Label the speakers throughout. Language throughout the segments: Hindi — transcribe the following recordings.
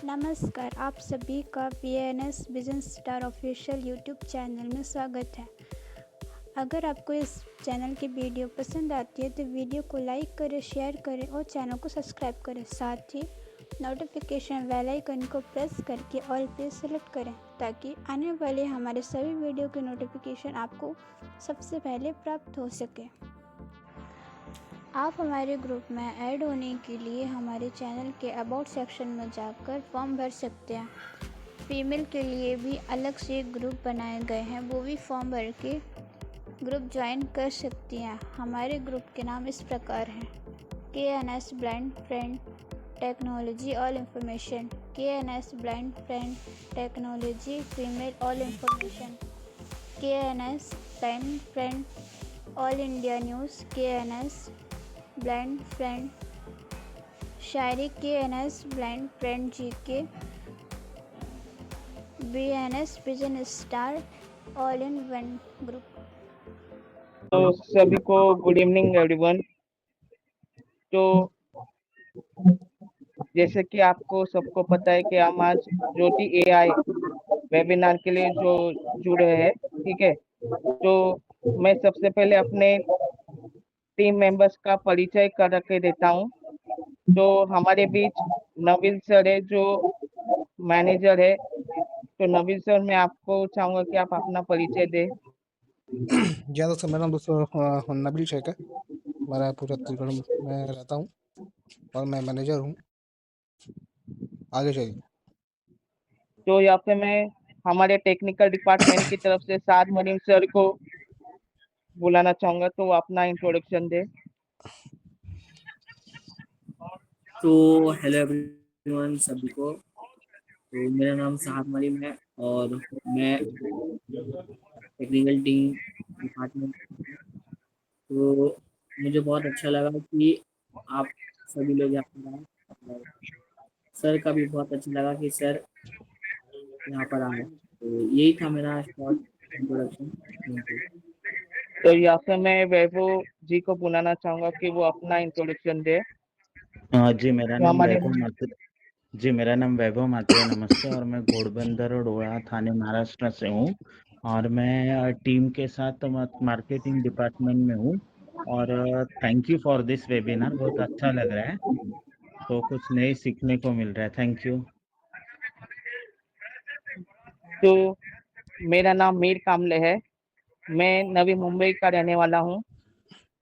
Speaker 1: नमस्कार, आप सभी का BNS business star official YouTube channel में स्वागत है। अगर आपको इस चैनल की वीडियो पसंद आती है तो वीडियो को लाइक करें, शेयर करें और चैनल को सब्सक्राइब करें। साथ ही नोटिफिकेशन बेल आइकन को प्रेस करके ऑल पे सेलेक्ट करें ताकि आने वाले हमारे सभी वीडियो के नोटिफिकेशन आपको सबसे पहले प्राप्त हो सके। आप हमारे ग्रुप में ऐड होने के लिए हमारे चैनल के अबाउट सेक्शन में जाकर फॉर्म भर सकते हैं। फीमेल के लिए भी अलग से ग्रुप बनाए गए हैं, वो भी फॉर्म भर के ग्रुप ज्वाइन कर सकती हैं। हमारे ग्रुप के नाम इस प्रकार हैं: KNS blind friend technology all information, KNS blind friend technology female all information, KNS blind friend all India news, KNS blind friend Shayari, KNS blind friend GK, BNS business star all in one group.
Speaker 2: तो सभी को गुड इवनिंग एवरीवन। तो जैसे कि आपको सबको पता है कि हम आज ज्योति AI वेबिनार के लिए जो जुड़े हैं, ठीक है। तो मैं सबसे पहले अपने टीम मेंबर्स का परिचय कर के देता हूँ। तो हमारे बीच नवीन सर है जो मैनेजर है। तो नवीन सर, मैं आपको चाहूंगा कि आप अपना परिचय दें।
Speaker 3: जी हाँ दोस्तों, मेरा नाम दोस्तों नबील शेख है। मैं रायपुर छत्तीसगढ़ में रहता हूँ और मैं मैनेजर हूँ। आगे चलिए।
Speaker 2: तो यहाँ पे मैं हमारे टेक्निकल डिपार्टमेंट की तरफ से साद मरीम सर को बुलाना चाहूंगा, तो वो अपना इंट्रोडक्शन दे।
Speaker 4: तो हेलो एवरीवन सभी को। तो मेरा नाम साहब मरीम है और मैं टेक्निकल टीम डिपार्टमेंट। तो मुझे बहुत अच्छा लगा कि आप सभी लोग यहाँ पर आए और सर का भी बहुत अच्छा लगा कि सर यहाँ पर आए। तो यही था मेरा शॉर्ट इंट्रोडक्शन। Thank you.
Speaker 2: तो यहाँ पे मैं वैभव जी को बुलाना चाहूंगा कि वो अपना इंट्रोडक्शन दे।
Speaker 5: जी मेरा
Speaker 2: तो
Speaker 5: नाम
Speaker 2: हमारे
Speaker 5: वैभव मात्रे जी मेरा नाम वैभव मात्रे नमस्ते। और मैं घोड़बंदर और डोळा थाने महाराष्ट्र से हूँ और मैं टीम के साथ मार्केटिंग डिपार्टमेंट में हूँ। और thank you for this webinar, बहुत अच्छा लग रहा है, तो कुछ नए सीखने को मिल रहा है। Thank you.
Speaker 2: तो मेरा नाम मीर कामले है। मैं नवी मुंबई का रहने वाला हूँ।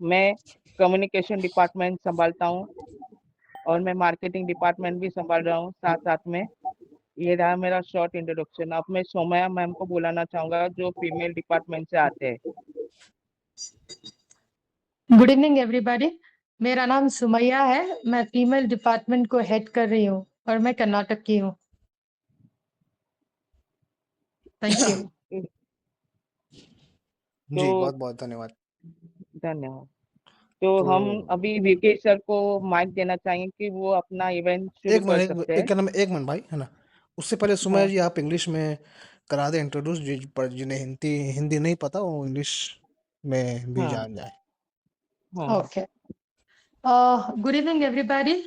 Speaker 2: मैं कम्युनिकेशन डिपार्टमेंट संभालता हूँ और मैं मार्केटिंग डिपार्टमेंट भी संभाल रहा हूँ साथ साथ में। ये रहा मेरा शॉर्ट इंट्रोडक्शन। अब मैं सोमया मैम को बुलाना चाहूंगा जो फीमेल डिपार्टमेंट से आते हैं।
Speaker 6: Good evening everybody. मेरा नाम सुमैया है। मैं फीमेल डिपार्टमेंट को हेड कर रही हूँ और मैं कर्नाटक की हूँ। Thank you.
Speaker 3: जी
Speaker 2: तो
Speaker 3: बहुत बहुत धन्यवाद।
Speaker 2: धन्यवाद। तो हम अभी वीके सर को माइक देना चाहेंगे कि वो अपना इवेंट शुरू
Speaker 3: एक
Speaker 2: कर
Speaker 3: मिनट
Speaker 2: सकते हैं।
Speaker 3: एक मिनट भाई, है ना। उससे पहले सुमैया जी आप इंग्लिश में करा दे इंट्रोड्यूस, जिन्हें हिंदी हिंदी नहीं पता वो इंग्लिश में भी जान जाए।
Speaker 6: Okay. Good evening everybody.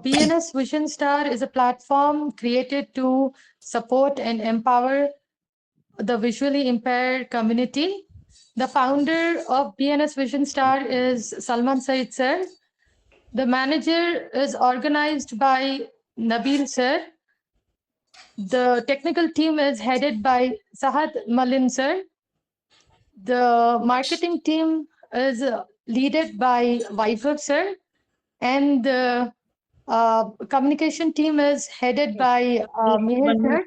Speaker 6: BNS Vision Star is a platform created to support and empower the visually impaired community. The founder of BNS Vision Star is Salman Said sir. The manager is organized by Nabil sir. The technical team is headed by Sahad Malin sir. The marketing team is led by Vaibhav sir. And the communication team is headed by Mihir sir.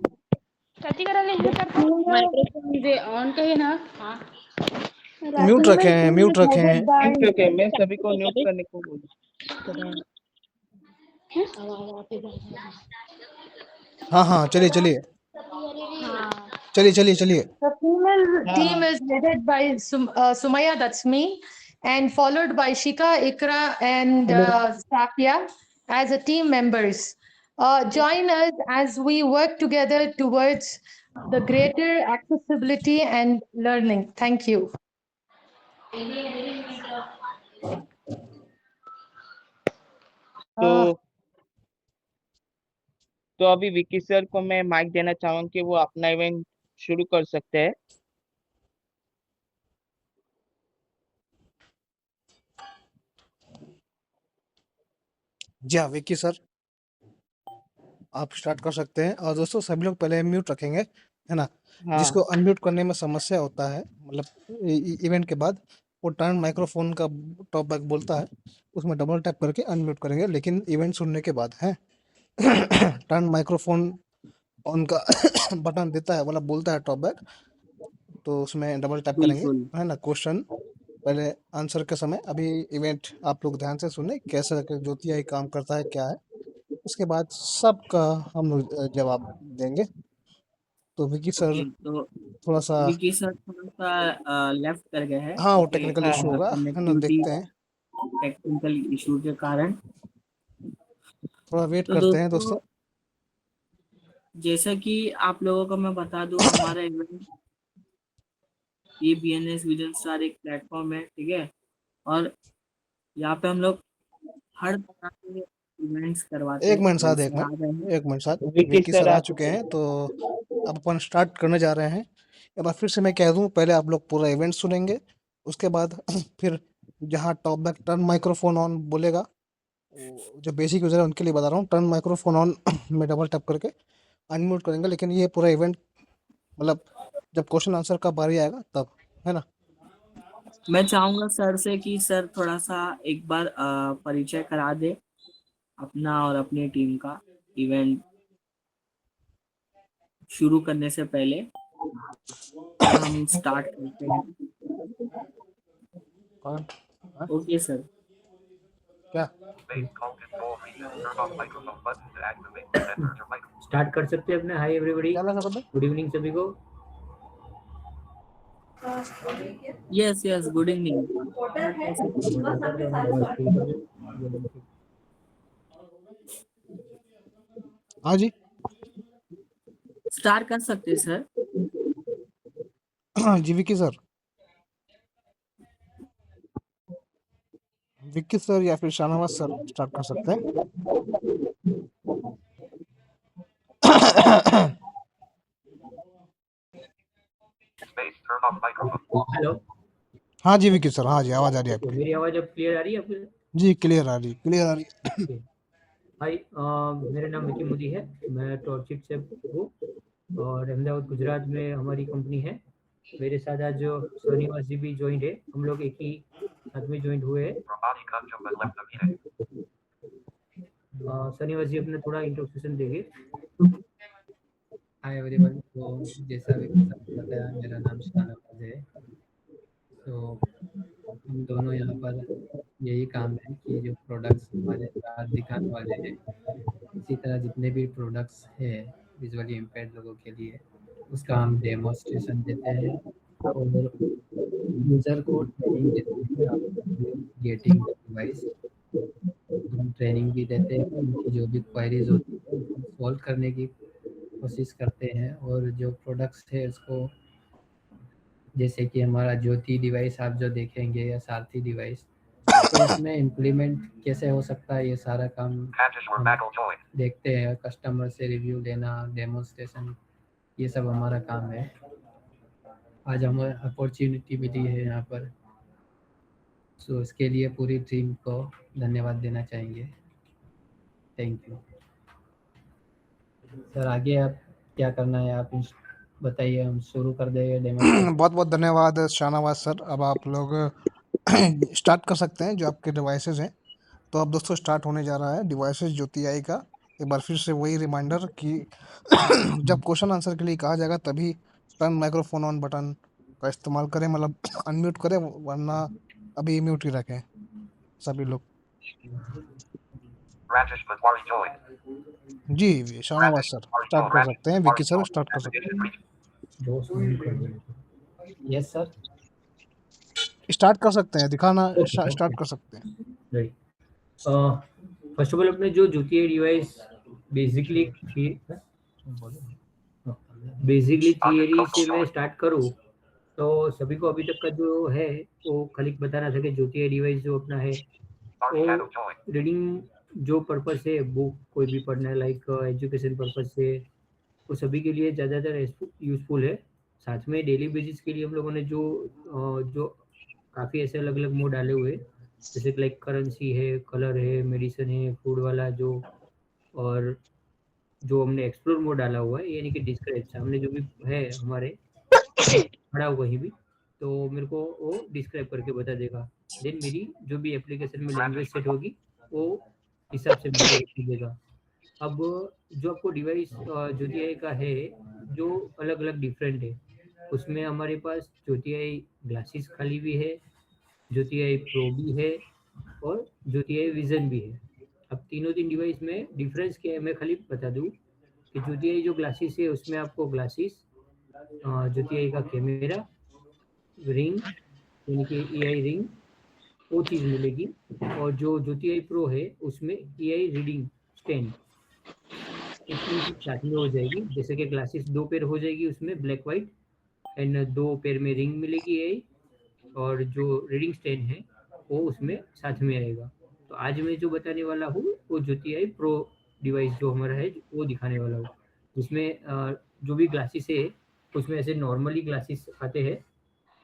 Speaker 3: Mute रखें, म्यूट रखें।
Speaker 2: ओके, मैं सभी को म्यूट करने को बोलूँ।
Speaker 3: हाँ चलिए चलिए चलिए चलिए।
Speaker 6: The female team is headed by Sumaya, that's me, and followed by Shika, Ikra, and Safia as a team members. Join us as we work together towards the greater accessibility and learning. Thank you.
Speaker 2: तो तो अभी विकी सर को मैं माइक देना चाहूंगा कि वो अपना इवेंट शुरू कर सकते हैं।
Speaker 3: जी हाँ विक्की सर, आप स्टार्ट कर सकते हैं। और दोस्तों सभी लोग पहले म्यूट रखेंगे, है ना।
Speaker 2: हाँ
Speaker 3: जिसको अनम्यूट करने में समस्या होता है, मतलब इवेंट के बाद वो टर्न माइक्रोफोन का टॉप बैक बोलता है, उसमें डबल टैप करके अनम्यूट करेंगे, लेकिन इवेंट सुनने के बाद है। टर्न माइक्रोफोन ऑन का बटन देता है, मतलब बोलता है टॉप बैक, तो उसमें डबल टैप करेंगे,
Speaker 4: बिल्कुल
Speaker 3: है ना। क्वेश्चन पहले आंसर के समय, अभी इवेंट आप लोग ध्यान से सुने कैसे ज्योति आई काम करता है क्या है, उसके बाद सबका हम लोग जवाब देंगे। तो विकी सर
Speaker 4: ओके। तो
Speaker 3: थोड़ा सा,
Speaker 4: विकी सर थोड़ा सा लेफ्ट कर गए हैं
Speaker 3: हाँ वो
Speaker 4: क्योंकि
Speaker 3: टेक्निकल
Speaker 2: हाँ
Speaker 3: इशू
Speaker 2: हाँ
Speaker 3: होगा, है ना,
Speaker 4: कनेक्टिविटी
Speaker 3: देखते हैं,
Speaker 4: टेक्निकल इशू के कारण।
Speaker 3: थोड़ा वेट
Speaker 4: तो
Speaker 3: करते हैं
Speaker 4: दोस्तों,
Speaker 3: दोस्तों।
Speaker 4: जैसा कि आप लोगों को मैं बता दूं, हमारा इवेंट ये BNS विजन स्टार एक प्लेटफॉर्म है, ठीक है। और यहाँ पे हम लोग हर तरह के इवेंट्स करवाते
Speaker 3: एक
Speaker 4: हैं।
Speaker 3: मिनट साथ, एक
Speaker 4: जैसे आ रहे
Speaker 3: मिनट,
Speaker 4: हैं
Speaker 3: एक मिनट साथ,
Speaker 2: विकी
Speaker 3: विक्की
Speaker 2: सर
Speaker 3: सर आ
Speaker 2: आप।
Speaker 3: चुके हैं, तो अब अपन स्टार्ट करने जा रहे हैं। एक बार फिर से मैं कह दूं, पहले आप लोग पूरा इवेंट सुनेंगे, उसके बाद फिर जहाँ top back turn microphone on बोलेगा, जो बेसिक यूजर है उनके लिए बता रहा हूँ, टर्न माइक्रोफोन ऑन में डबल टैप करके अनम्यूट करेंगे, लेकिन ये पूरा इवेंट मतलब जब क्वेश्चन आंसर का बारी आएगा तब, है ना।
Speaker 4: मैं चाहूंगा सर से कि सर थोड़ा सा एक बार परिचय करा दे अपना और अपनी टीम का, इवेंट शुरू करने से पहले। फिर हम स्टार्ट करते हैं।
Speaker 3: कौन? हाँ?
Speaker 4: Okay sir.
Speaker 3: क्या?
Speaker 7: स्टार्ट कर सकते हैं अपने। हाय एवरीबॉडी,
Speaker 3: क्या लगा था?
Speaker 7: गुड इवनिंग सभी को।
Speaker 4: Yes yes, good evening. Start कर सकते हैं।
Speaker 3: हाँ जी।
Speaker 4: स्टार्ट कर सकते हैं सर।
Speaker 3: जी विक्की सर, विक्की सर या फिर शाहनवाज सर स्टार्ट कर सकते हैं।
Speaker 7: हेलो।
Speaker 3: हाँ जी विक्की सर, हाँ जी, आवाज आ रही है
Speaker 7: ओके,
Speaker 3: आपकी।
Speaker 7: मेरी आवाज अब क्लियर आ रही है आपको?
Speaker 3: जी क्लियर आ रही, क्लियर आ रही।
Speaker 7: ओके। हाय, मेरा नाम विकी मोदी है। मैं टॉर्चिप से हूँ और अहमदाबाद गुजरात में हमारी कंपनी है। मेरे साथ आज जो सोनीवास जी भी ज्वाइंट है, हम लोग एक ही साथ में ज्वाइंट हुए हैं। सोनीवास जी अपने थोड़ा इंट्रोडक्शन देंगे।
Speaker 8: Hi everyone. तो जैसा विकी सर ने बताया, मेरा नाम शाहनवाज है। तो हम दोनों यहाँ पर यही काम है कि जो प्रोडक्ट्स हमारे साथ दिखाने वाले हैं, इसी तरह जितने भी प्रोडक्ट्स हैं विजुअली इम्पेयर्ड लोगों के लिए, उसका हम डेमोस्ट्रेशन देते हैं और यूज़र को ट्रेनिंग देते हैं गेटिंग डिवाइस। हम ट्रेनिंग भी देते हैं, उनकी जो भी क्वेरीज होती है उनको सॉल्व करने की कोशिश करते हैं। और जो प्रोडक्ट्स है उसको, जैसे कि हमारा ज्योति डिवाइस आप जो देखेंगे या सारथी डिवाइस, तो उसमें इम्प्लीमेंट कैसे हो सकता है, ये सारा काम हम देखते हैं। कस्टमर से रिव्यू लेना, डेमोन्स्ट्रेशन, ये सब हमारा काम है। आज हमें अपॉर्चुनिटी मिली है यहाँ पर, सो इसके लिए पूरी टीम को धन्यवाद देना चाहेंगे। Thank you sir. आगे आप क्या करना है आप बताइए, हम शुरू कर देंगे डेमोन्स्ट्रेशन।
Speaker 3: बहुत बहुत धन्यवाद शाहनवाज सर। अब आप लोग स्टार्ट कर सकते हैं जो आपके डिवाइसेस हैं। तो अब दोस्तों स्टार्ट होने जा रहा है डिवाइसेस ज्योति आई का। एक बार फिर से वही रिमाइंडर कि जब क्वेश्चन आंसर के लिए कहा जाएगा तभी टर्न माइक्रोफोन ऑन बटन का इस्तेमाल करें, मतलब अनम्यूट करें, वरना अभी म्यूट ही रखें सभी लोग। जी शाहनवाज सर स्टार्ट कर सकते हैं, विक्की सर स्टार्ट कर सकते
Speaker 7: यस सर।
Speaker 3: हैं, स्टार्ट कर सकते हैं, दिखाना
Speaker 7: ओके
Speaker 3: स्टार्ट
Speaker 7: ओके,
Speaker 3: कर सकते हैं।
Speaker 7: राइट। फर्स्ट ऑफ ऑल, अपने जो ज्योति डिवाइस बेसिकली थियरी से मैं स्टार्ट करूँ तो सभी को अभी तक का जो है वो खाली बताना था कि ज्योति डिवाइस जो अपना है वो रीडिंग जो पर्पस है बुक कोई भी पढ़ना है लाइक एजुकेशन पर्पस से, वो सभी के लिए ज़्यादातर यूज़फुल है। साथ में डेली बेसिस के लिए हम लोगों ने जो काफ़ी ऐसे अलग अलग मोड डाले हुए, जैसे कि लाइक करेंसी है, कलर है, मेडिसिन है, फूड वाला जो, और जो हमने एक्सप्लोर मोड डाला हुआ है, यानी कि डिस्क्राइब, सामने जो भी है हमारे खड़ा हो कहीं भी, तो मेरे को वो डिस्क्राइब करके बता देगा। देन मेरी जो भी एप्लीकेशन में लैंग्वेज सेट होगी वो हिसाब से मेरे को देगा। अब जो आपको डिवाइस ज्योति आई का है, जो अलग अलग डिफरेंट है, उसमें हमारे पास ज्योति आई ग्लासेस खाली भी है, ज्योति आई प्रो भी है, और ज्योति आई विजन भी है। अब तीनों डिवाइस में डिफरेंस क्या है मैं खाली बता दूं कि ज्योति आई जो ग्लासेस है उसमें आपको ग्लासेस, ज्योति आई का कैमरा, रिंग यानी कि EI रिंग, वो चीज़ मिलेगी। और जो ज्योति आई प्रो है उसमें EI रीडिंग स्टैंड, इतनी चीज साथ में हो जाएगी। जैसे कि ग्लासेस 2 पेयर हो जाएगी उसमें ब्लैक वाइट, एंड 2 पेयर में रिंग मिलेगी EI, और जो रीडिंग स्टैंड है वो उसमें साथ में आएगा। तो आज मैं जो बताने वाला हूँ वो ज्योति आई प्रो डिवाइस जो हमारा है वो दिखाने वाला हूँ, जिसमें जो भी ग्लासेस है उसमें ऐसे नॉर्मली ग्लासेस आते हैं,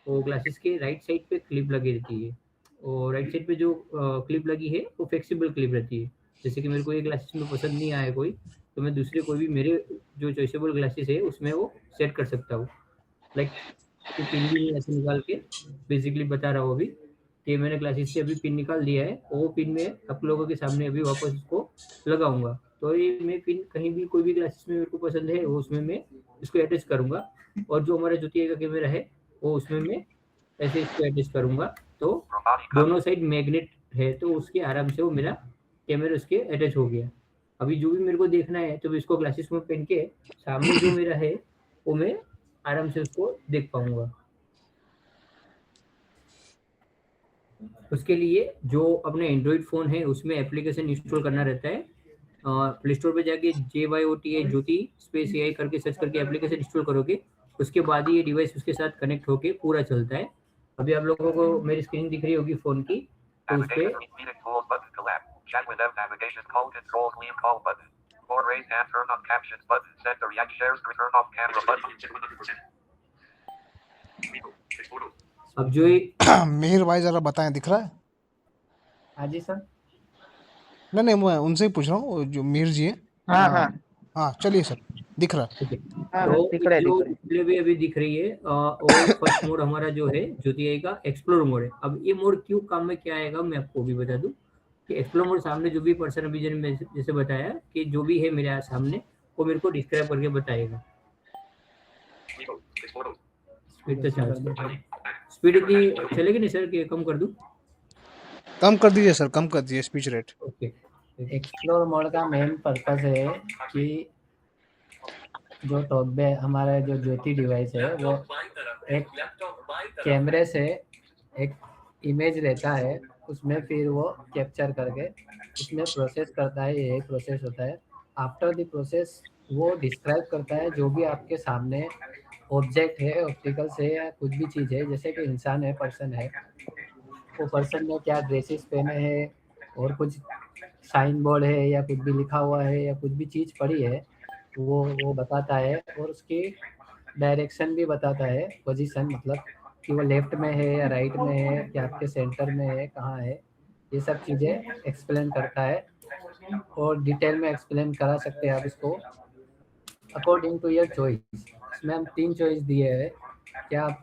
Speaker 7: वो ग्लासेस के राइट साइड पे क्लिप लगी रहती है, और राइट साइड पे जो क्लिप लगी है वो फ्लेक्सिबल क्लिप रहती है। जैसे कि मेरे को ये ग्लासेस में पसंद नहीं आया कोई, तो मैं दूसरे कोई भी मेरे जो चॉइसेबल ग्लासेस है उसमें वो सेट कर सकता हूँ। लाइक तो पिन भी नहीं ऐसे निकाल के बेसिकली बता रहा हूँ अभी कि मैंने ग्लासेस से अभी पिन निकाल दिया है, वो पिन में आप लोगों के सामने अभी वापस इसको लगाऊंगा। तो ये मैं पिन कहीं भी कोई भी ग्लासेस में मेरे को पसंद है वो उसमें मैं इसको अटैच करूंगा, और जो हमारा ज्योति का कैमरा है वो उसमें मैं ऐसे इसको एडजस्ट करूंगा, तो दोनों साइड मैग्नेट है तो उसके आराम से वो मेरा कैमरा उसके अटैच हो गया। अभी जो भी मेरे को देखना है तो इसको ग्लासेस में पहन के सामने जो मेरा है वो मैं आराम से उसको देख पाऊंगा। उसके लिए जो अपने एंड्रॉइड फोन है उसमें एप्लीकेशन इंस्टॉल करना रहता है। प्ले स्टोर पे जाके JYOTI ज्योति स्पेस AI करके सर्च करके एप्लीकेशन इंस्टॉल करोगे, उसके बाद ही ये डिवाइस उसके साथ कनेक्ट होके पूरा चलता है। अभी आप लोगों को मेरी स्क्रीन दिख रही होगी फोन की, तो उस पे अब जो
Speaker 3: मिहिर भाई जरा बताएं, दिख रहा है?
Speaker 8: हाँ जी सर।
Speaker 3: नहीं नहीं, मैं उनसे ही पूछ रहा हूँ, जो मिहिर जी है।
Speaker 2: हाँ हाँ
Speaker 3: हाँ चलिए सर, दिख रहा है।
Speaker 2: हाँ
Speaker 7: तो
Speaker 2: दिख रहा है,
Speaker 7: जो
Speaker 2: दिख रहा है।
Speaker 7: डिस्प्ले भी अभी दिख रही है वो फर्स्ट मोड हमारा जो है ज्योति आई का एक्सप्लोर मोड है। अब ये मोड क्यों काम में क्या आएगा मैं आपको भी बता दूं कि एक्सप्लोर मोड सामने जो भी पर्सन अभी जैसे बताया कि जो भी है मेरे सामने वो मेरे को डिस्क्राइब करके बताएगा। स्पीड तो स्पीड इतनी चलेगी नहीं सर कि कम कर दूं?
Speaker 3: कम कर दीजिए सर, कम कर दीजिए speech rate.
Speaker 7: Okay.
Speaker 8: Explore mode का मेन पर्पस है कि जो टॉप पे हमारा जो ज्योति डिवाइस है वो एक कैमरे से एक इमेज लेता है, उसमें फिर वो कैप्चर करके उसमें प्रोसेस करता है। ये प्रोसेस होता है। आफ्टर द प्रोसेस वो डिस्क्राइब करता है जो भी आपके सामने ऑब्जेक्ट है, ऑप्टिकल से या कुछ भी चीज़ है, जैसे कि इंसान है, पर्सन है, वो पर्सन ने क्या ड्रेसेस पहने हैं और कुछ साइन बोर्ड है या कुछ भी लिखा हुआ है या कुछ भी चीज़ पड़ी है वो बताता है, और उसकी डायरेक्शन भी बताता है, पोजीशन मतलब कि वो लेफ्ट में है या राइट में है कि आपके सेंटर में है, कहाँ है, ये सब चीज़ें एक्सप्लेन करता है। और डिटेल में एक्सप्लेन करा सकते हैं आप इसको अकॉर्डिंग टू योर चॉइस। इसमें हम 3 चॉइस दिए हैं कि आप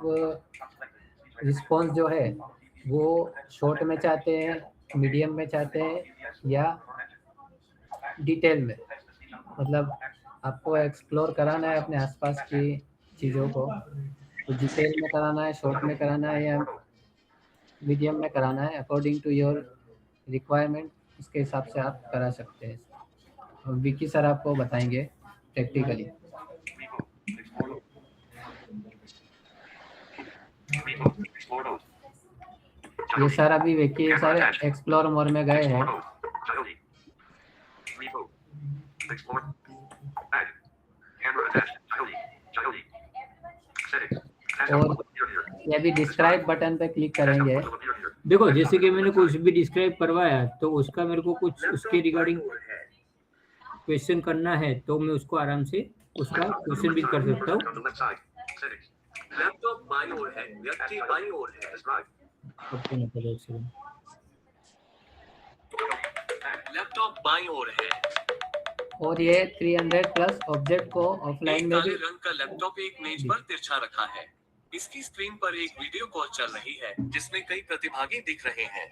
Speaker 8: रिस्पॉन्स जो है वो शॉर्ट में चाहते हैं, मीडियम में चाहते हैं या डिटेल में, मतलब आपको एक्सप्लोर कराना है अपने आसपास की चीज़ों को, तो डिटेल में कराना है, शॉर्ट में कराना है या मीडियम में कराना है, अकॉर्डिंग टू योर रिक्वायरमेंट उसके हिसाब से आप करा सकते हैं। और विकी सर आपको बताएंगे प्रैक्टिकली। ये सर अभी विकी सर एक्सप्लोर मोड में गए हैं और ये अभी डिस्क्राइब बटन पे क्लिक करेंगे
Speaker 7: देखो जैसे कि मैंने कुछ भी डिस्क्राइब करवाया तो उसका मेरे को कुछ उसके रिगार्डिंग क्वेश्चन करना है तो मैं उसको आराम से उसका क्वेश्चन भी कर सकता हूँ।
Speaker 9: लैपटॉप बाईं ओर है, व्यक्ति बाईं ओर है।
Speaker 7: सबको मतलब एक सेकंड।
Speaker 9: लैपटॉप बाईं ओर है।
Speaker 8: और ये 300 प्लस ऑब्जेक्ट को ऑफलाइन
Speaker 9: एक
Speaker 8: में
Speaker 9: काले
Speaker 8: भी
Speaker 9: रंग का लैपटॉप एक मेज पर तिरछा रखा है। इसकी स्क्रीन पर एक वीडियो कॉल चल रही है जिसमें कई प्रतिभागी दिख रहे हैं।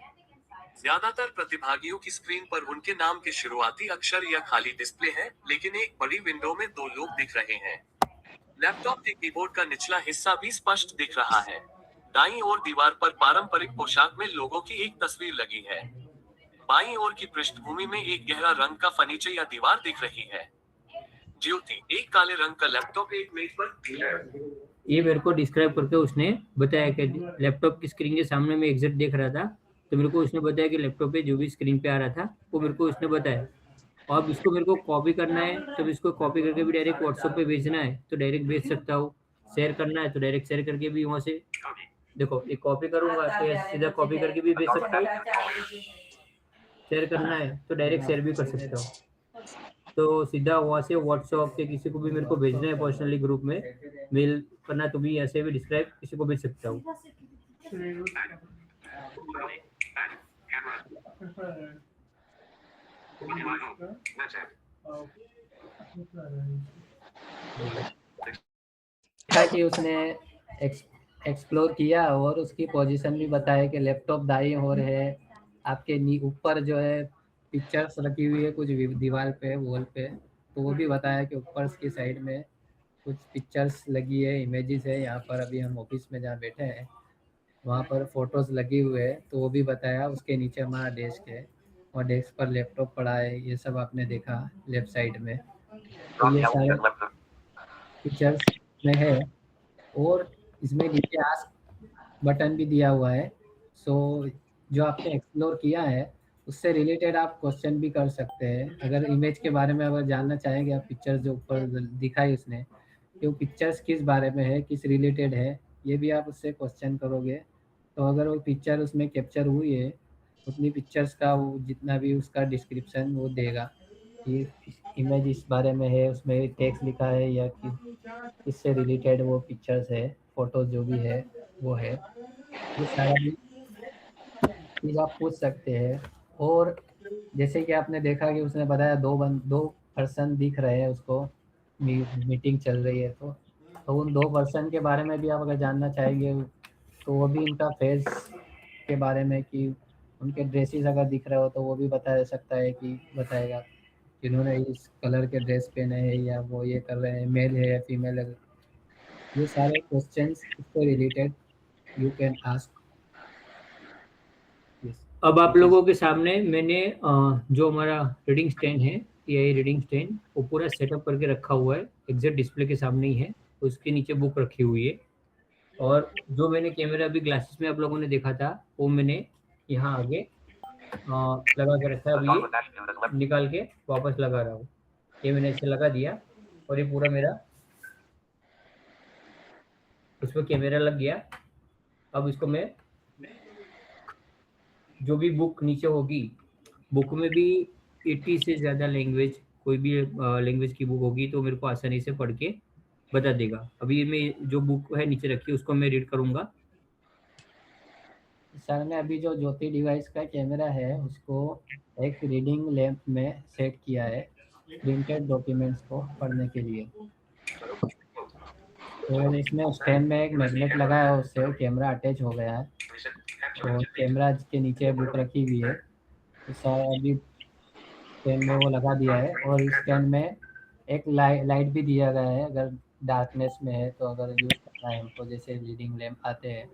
Speaker 9: ज्यादातर प्रतिभागियों की स्क्रीन पर उनके नाम के शुरुआती अक्षर या खाली डिस्प्ले है, लेकिन एक बड़ी विंडो में 2 लोग दिख रहे हैं। लैपटॉप के कीबोर्ड का निचला हिस्सा भी स्पष्ट दिख रहा है। दाईं ओर दीवार पर पारंपरिक पोशाक में लोगों की एक तस्वीर लगी है। बाईं ओर की पृष्ठभूमि में एक गहरा रंग का फर्नीचर या दीवार दिख रही है। ज्योति, एक काले रंग का लैपटॉप एक मेज पर।
Speaker 7: ये मेरे को डिस्क्राइब करके उसने बताया कि लैपटॉप की स्क्रीन के सामने मैं एग्जैक्ट देख रहा था, तो मेरे को उसने बताया कि लैपटॉप पे जो भी स्क्रीन पे आ रहा था वो मेरे को उसने बताया। और अब इसको मेरे को कॉपी करना है तो इसको कॉपी करके भी डायरेक्ट व्हाट्सएप पे भेजना है तो डायरेक्ट भेज सकता हूँ। शेयर करना है तो डायरेक्ट शेयर करके भी वहाँ से देखो ये कॉपी करूंगा तो सीधा कॉपी करके भी भेज सकता हूँ। शेयर करना है तो डायरेक्ट शेयर भी कर सकता हूँ। तो सीधा वहाँ से व्हाट्सएप पे किसी को भी मेरे को भेजना है पर्सनली ग्रुप में मेल करना है तो भी ऐसे भी डिस्क्राइब किसी को भेज सकता हूँ।
Speaker 8: था कि उसने एक्सप्लोर किया और उसकी पोजीशन भी बताया कि लैपटॉप दाईं ओर है। आपके ऊपर जो है पिक्चर्स रखी हुई है कुछ दीवार पे वॉल पे, तो वो भी बताया कि ऊपर की साइड में कुछ पिक्चर्स लगी है, इमेजेस है। यहाँ पर अभी हम ऑफिस में जहाँ बैठे हैं वहाँ पर फोटोज लगी हुए है तो वो भी बताया। उसके नीचे हमारा डेस्क है और डेस्क पर लैपटॉप पड़ा है, ये सब आपने देखा लेफ्ट साइड में। तो ये सारे पिक्चर्स में है और इसमें नीचे आस्क बटन भी दिया हुआ है। सो जो आपने एक्सप्लोर किया है उससे रिलेटेड आप क्वेश्चन भी कर सकते हैं। अगर इमेज के बारे में अगर जानना चाहेंगे आप, पिक्चर्स जो ऊपर दिखाई उसने कि वो पिक्चर्स किस बारे में है, किस रिलेटेड है, ये भी आप उससे क्वेश्चन करोगे तो अगर वो पिक्चर उसमें कैप्चर हुई है उतनी पिक्चर्स का वो जितना भी उसका डिस्क्रिप्शन वो देगा कि इमेज इस बारे में है, उसमें टेक्स्ट लिखा है या किससे रिलेटेड वो पिक्चर्स है, फोटोज जो भी है वो है। ये सारा भी चीज़ आप पूछ सकते हैं। और जैसे कि आपने देखा कि उसने बताया दो पर्सन दिख रहे हैं उसको, मीटिंग चल रही है तो उन 2 पर्सन के बारे में भी आप अगर जानना चाहेंगे तो वो भी उनका फेस के बारे में कि उनके ड्रेसेस अगर दिख रहे हो तो वो भी बता सकता है कि बताएगा कि उन्होंने इस कलर के ड्रेस पहने हैं या वो ये कर रहे हैं, मेल है या फीमेल है। ये सारे क्वेश्चंस इससे रिलेटेड यू कैन आस्क।
Speaker 7: अब आप लोगों के सामने मैंने जो हमारा रीडिंग स्टैंड है, ये रीडिंग स्टैंड वो पूरा सेटअप करके रखा हुआ है, एग्जैक्ट डिस्प्ले के सामने ही है। उसके नीचे बुक रखी हुई है और जो मैंने कैमरा अभी ग्लासेस में आप लोगों ने देखा था वो मैंने यहाँ आगे लगा के रखा है। अभी ये निकाल के वापस लगा रहा हूँ। ये मैंने इसे लगा दिया और ये पूरा मेरा इस पर कैमरा लग गया। अब इसको मैं जो भी बुक नीचे होगी, बुक में भी 80 से ज़्यादा लैंग्वेज, कोई भी लैंग्वेज की बुक होगी तो मेरे को आसानी से पढ़ के बता देगा। अभी मैं जो बुक है नीचे रखी उसको मैं रीड करूँगा।
Speaker 8: सर ने अभी जो ज्योति डिवाइस का कैमरा है उसको एक रीडिंग लैंप में सेट किया है प्रिंटेड डॉक्यूमेंट्स को पढ़ने के लिए। और इसमें स्टैंड में एक मैग्नेट लगा है, उससे वो कैमरा अटैच हो गया है और कैमरा के नीचे बुक रखी हुई है। तो सर अभी स्टैंड में वो लगा दिया है और इस स्टैंड में एक लाइट भी दिया गया है अगर डार्कनेस में है तो अगर यूज़ करना है हमको, जैसे रीडिंग लैंप आते हैं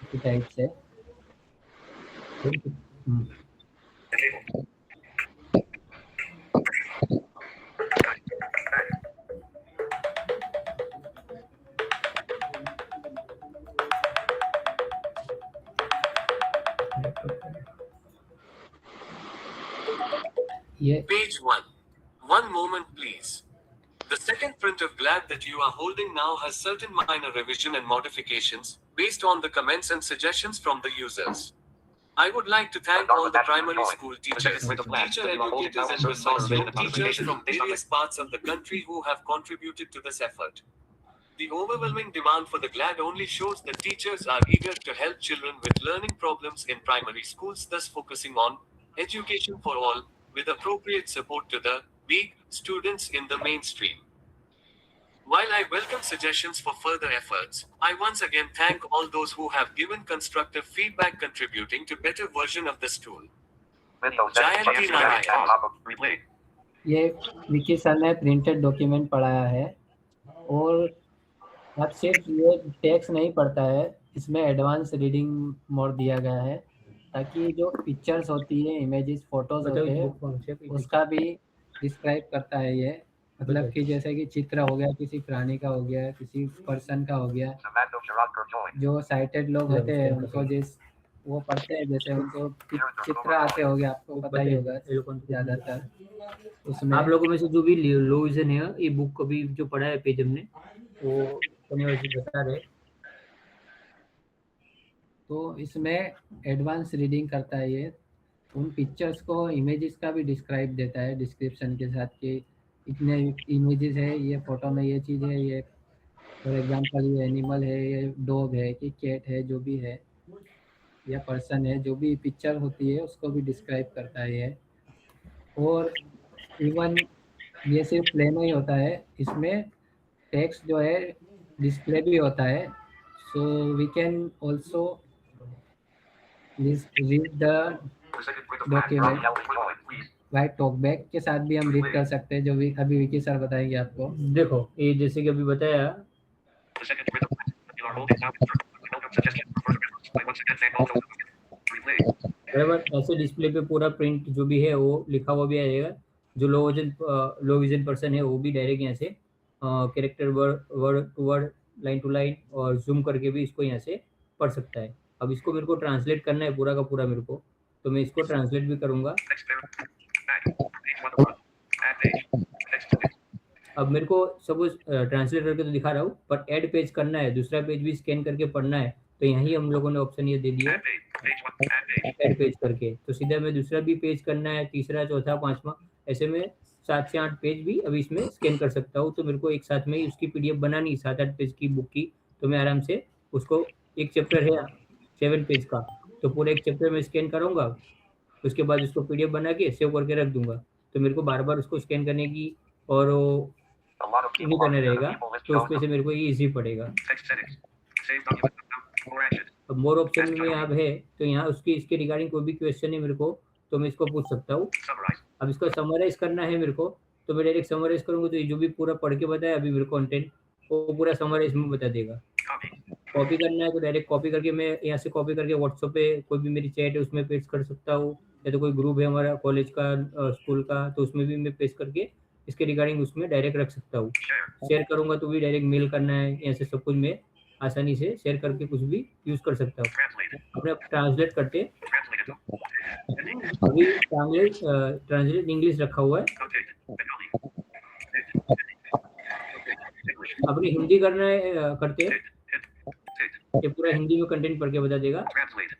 Speaker 8: उसी टाइप से।
Speaker 9: Page 1. One moment, please. The second print of GLAD that you are holding now has certain minor revision and modifications based on the comments and suggestions from the users. I would like to thank all the primary school teachers, teacher educators and resource teachers from various parts of the country who have contributed to this effort. The overwhelming demand for the GLAD only shows that teachers are eager to help children with learning problems in primary schools, thus focusing on education for all, with appropriate support to the weak students in the mainstream. While I welcome suggestions for further efforts, I once again thank all those who have given constructive feedback contributing to better version of this tool. Jayanti Narayan.
Speaker 8: ये विकी सर ने प्रिंटेड डॉक्यूमेंट पढ़ाया है और अब सिर्फ ये टेक्स्ट नहीं पढ़ता है, इसमें एडवांस रीडिंग मोड दिया गया है ताकि जो पिक्चर्स होती है, इमेजेस, फोटोज होते हैं, उसका भी डिस्क्राइब करता है ये। मतलब कि जैसे कि चित्र हो गया, किसी प्राणी का हो गया, किसी पर्सन का हो गया, जो साइटेड लोग होते हैं उनको वो पढ़ते हैं, जैसे उनको चित्र आते हो गया, आपको पता ही होगा ज्यादातर उसमें।
Speaker 7: आप लोगों में से जो भी लो विजन है, ये बुक को भी जो पढ़ा है पेज हमने, वो बता रहे,
Speaker 8: तो इसमें एडवांस रीडिंग करता है ये, उन पिक्चर्स को, इमेजेस का भी डिस्क्राइब देता है डिस्क्रिप्शन के साथ कि इतने इमेजेस है, ये फोटो में ये चीज़ है, ये फॉर एग्जांपल ये एनिमल है, ये डॉग है कि कैट है, जो भी है, या पर्सन है, जो भी पिक्चर होती है उसको भी डिस्क्राइब करता है ये। और इवन ये सिर्फ प्ले नहीं होता है, इसमें टेक्स्ट जो है डिस्प्ले भी होता है, so we can also read the document by TalkBack के साथ भी हम रीड कर सकते हैं, जो भी अभी विकी सर बताएंगे आपको।
Speaker 7: देखो ये जैसे कि अभी बताया, बराबर ऐसे डिस्प्ले पे पूरा प्रिंट जो भी है वो लिखा हुआ भी आएगा। जो लो विजन पर्सन है वो भी डायरेक्ट यहाँ से character word to word, line to line और जूम करके भी इसको यहाँ से पढ़ सकता है। अब इसको मेरे को ट्रांसलेट करना है पूरा का पूरा मेरे को, तो मैं इसको ट्रांसलेट भी करूँगा। अब मेरे को सपोज ट्रांसलेट करके तो दिखा रहा हूँ, पर ऐड पेज करना है, दूसरा पेज भी स्कैन करके पढ़ना है, तो यहीं हम लोगों ने ऑप्शन ये दे दिया ऐड पेज करके, तो सीधा मैं दूसरा भी पेज करना है, तीसरा, चौथा, पांचवा, ऐसे में 7 से 8 पेज भी अभी इसमें स्कैन कर सकता हूँ। तो मेरे को एक साथ में ही उसकी पीडीएफ बनानी 7-8 पेज की बुक की, तो मैं आराम से उसको, एक चैप्टर है 7 पेज का, तो पूरे एक चैप्टर में स्कैन करूँगा, उसके बाद उसको पीडीएफ बना के सेव करके रख दूंगा, तो मेरे को बार बार उसको स्कैन करने की और नहीं करना रहेगा, तो उसमें से मेरे को ये ईजी पड़ेगा। अब मोर ऑप्शन में आप है, तो यहाँ उसकी इसके रिगार्डिंग कोई भी क्वेश्चन है मेरे को, तो मैं इसको पूछ सकता हूँ। अब इसको समराइज करना है मेरे को, तो मैं डायरेक्ट समराइज करूँगा, तो ये जो भी पूरा पढ़ के बताया अभी मेरे कंटेंट, वो पूरा समराइज में बता देगा। कॉपी करना है तो डायरेक्ट कॉपी करके मैं यहाँ से कॉपी करके व्हाट्सएप पे कोई भी मेरी चैट है उसमें पेस्ट कर सकता हूँ, या तो कोई ग्रुप है हमारा कॉलेज का, स्कूल का, तो उसमें भी मैं पेस्ट करके इसके रिगार्डिंग उसमें डायरेक्ट रख सकता हूँ। शेयर करूँगा तो भी डायरेक्ट मेल करना है, यहाँ से सब कुछ मैं आसानी से शेयर करके कुछ भी यूज कर सकता हूँ। अपने ट्रांसलेट करते, अभी ट्रांसलेट इंग्लिश रखा हुआ है, अपनी हिंदी करना है करते, ये पूरा हिंदी में कंटेंट पढ़ के बता देगा।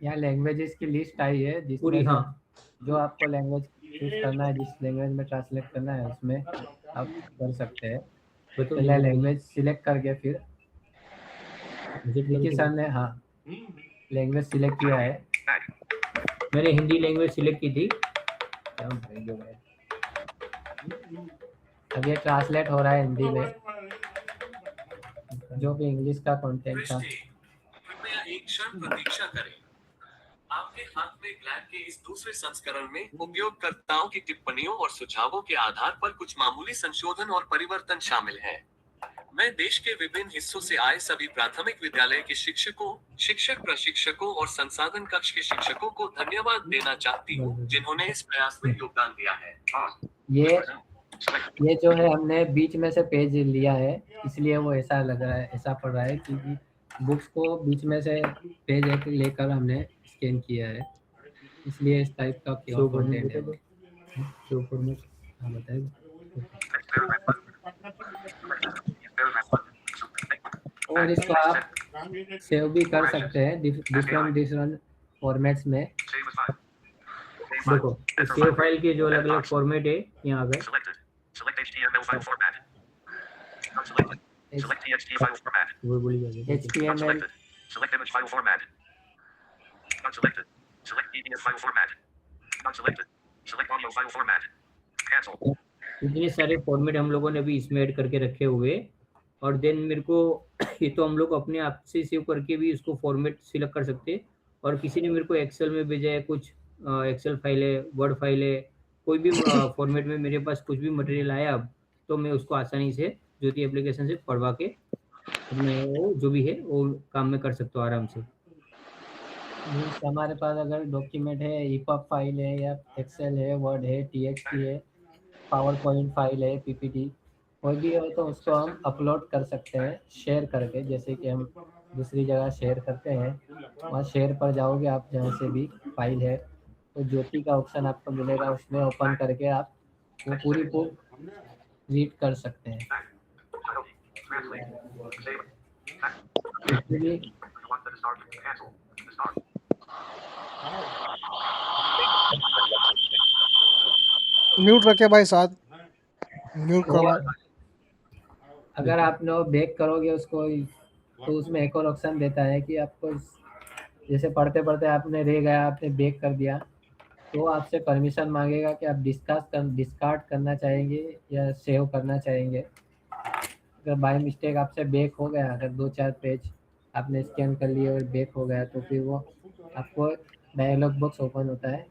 Speaker 8: यहाँ लैंग्वेजेस की लिस्ट आई है जिसमें
Speaker 7: पूरी, हाँ,
Speaker 8: जो आपको लैंग्वेज चूज करना है, जिस लैंग्वेज में ट्रांसलेट करना है उसमें आप कर सकते हैं। तो पहले लैंग्वेज सिलेक्ट करके फिर विकी सर ने, हाँ, लैंग्वेज सिलेक्ट किया है,
Speaker 7: मैंने हिंदी लैंग्वेज सिलेक्ट की थी।
Speaker 8: अब ये ट्रांसलेट हो रहा है हिंदी में, जो भी इंग्लिश का कंटेंट था।
Speaker 9: कृपया एक क्षण प्रतीक्षा करें। आपके हाथ में ग्लैड के इस दूसरे संस्करण में उपयोगकर्ताओं की टिप्पणियों और सुझावों के आधार पर कुछ मामूली संशोधन और परिवर्तन शामिल हैं। मैं देश के विभिन्न हिस्सों से आए सभी प्राथमिक विद्यालय के शिक्षकों, शिक्षक प्रशिक्षकों और संसाधन कक्ष के शिक्षकों को धन्यवाद देना चाहती हूँ, जिन्होंने इस प्रयास में योगदान दिया है।
Speaker 8: ये जो है हमने बीच में से पेज लिया है, इसलिए वो ऐसा लग रहा है, ऐसा पड़ रहा है, क्योंकि बुक्स को बीच में से पेज एक लेकर हमने स्कैन किया है, इसलिए इस टाइप का कंटेंट है। हाँ, बताइए। और इसको आप सेव भी कर सकते हैं डिफरेंट फॉर्मेट्स में,
Speaker 7: देखो सेव फाइल के जो अलग अलग फॉर्मेट है यहाँ पे वो बोली जाती है
Speaker 8: HTML
Speaker 7: इतने सारे फॉर्मेट हम लोगों ने भी इसमें ऐड करके रखे हुए। और देन मेरे को ये तो हम लोग अपने आप से सेव करके भी इसको फॉर्मेट सिलेक्ट कर सकते हैं। और किसी ने मेरे को एक्सेल में भेजा है, कुछ एक्सेल फाइल है, वर्ड फाइल है, कोई भी फॉर्मेट में मेरे पास कुछ भी मटेरियल आया अब, तो मैं उसको आसानी से ज्योति एप्लीकेशन से पढ़वा के मैं वो जो भी है वो काम में कर सकता हूँ आराम से।
Speaker 8: मीन्स हमारे पास अगर डॉक्यूमेंट है, ईपब फाइल है या एक्सेल है, वर्ड है, TXT है, पावर पॉइंट फाइल है, PPT कोई भी हो तो उसको हम अपलोड कर सकते हैं शेयर करके। जैसे कि हम दूसरी जगह शेयर करते हैं, वहाँ शेयर पर जाओगे आप, जहाँ से भी फाइल है तो ज्योति का ऑप्शन आपको मिलेगा, उसमें ओपन करके आप वो पूरी बुक रीड कर सकते हैं। इसके लिए
Speaker 3: म्यूट रखे भाई, साथ म्यूट करवा।
Speaker 8: अगर आप लोग बैक करोगे उसको तो उसमें एक और ऑप्शन देता है कि आपको जैसे पढ़ते पढ़ते आपने रह गया, आपने बैक कर दिया, तो आपसे परमिशन मांगेगा कि आप डिस्कार्ड करना चाहेंगे या सेव करना चाहेंगे। अगर बाय मिस्टेक आपसे बैक हो गया, अगर 2-4 पेज आपने स्कैन कर लिए और बैक हो गया, तो फिर वो आपको डायलॉग बॉक्स ओपन होता है,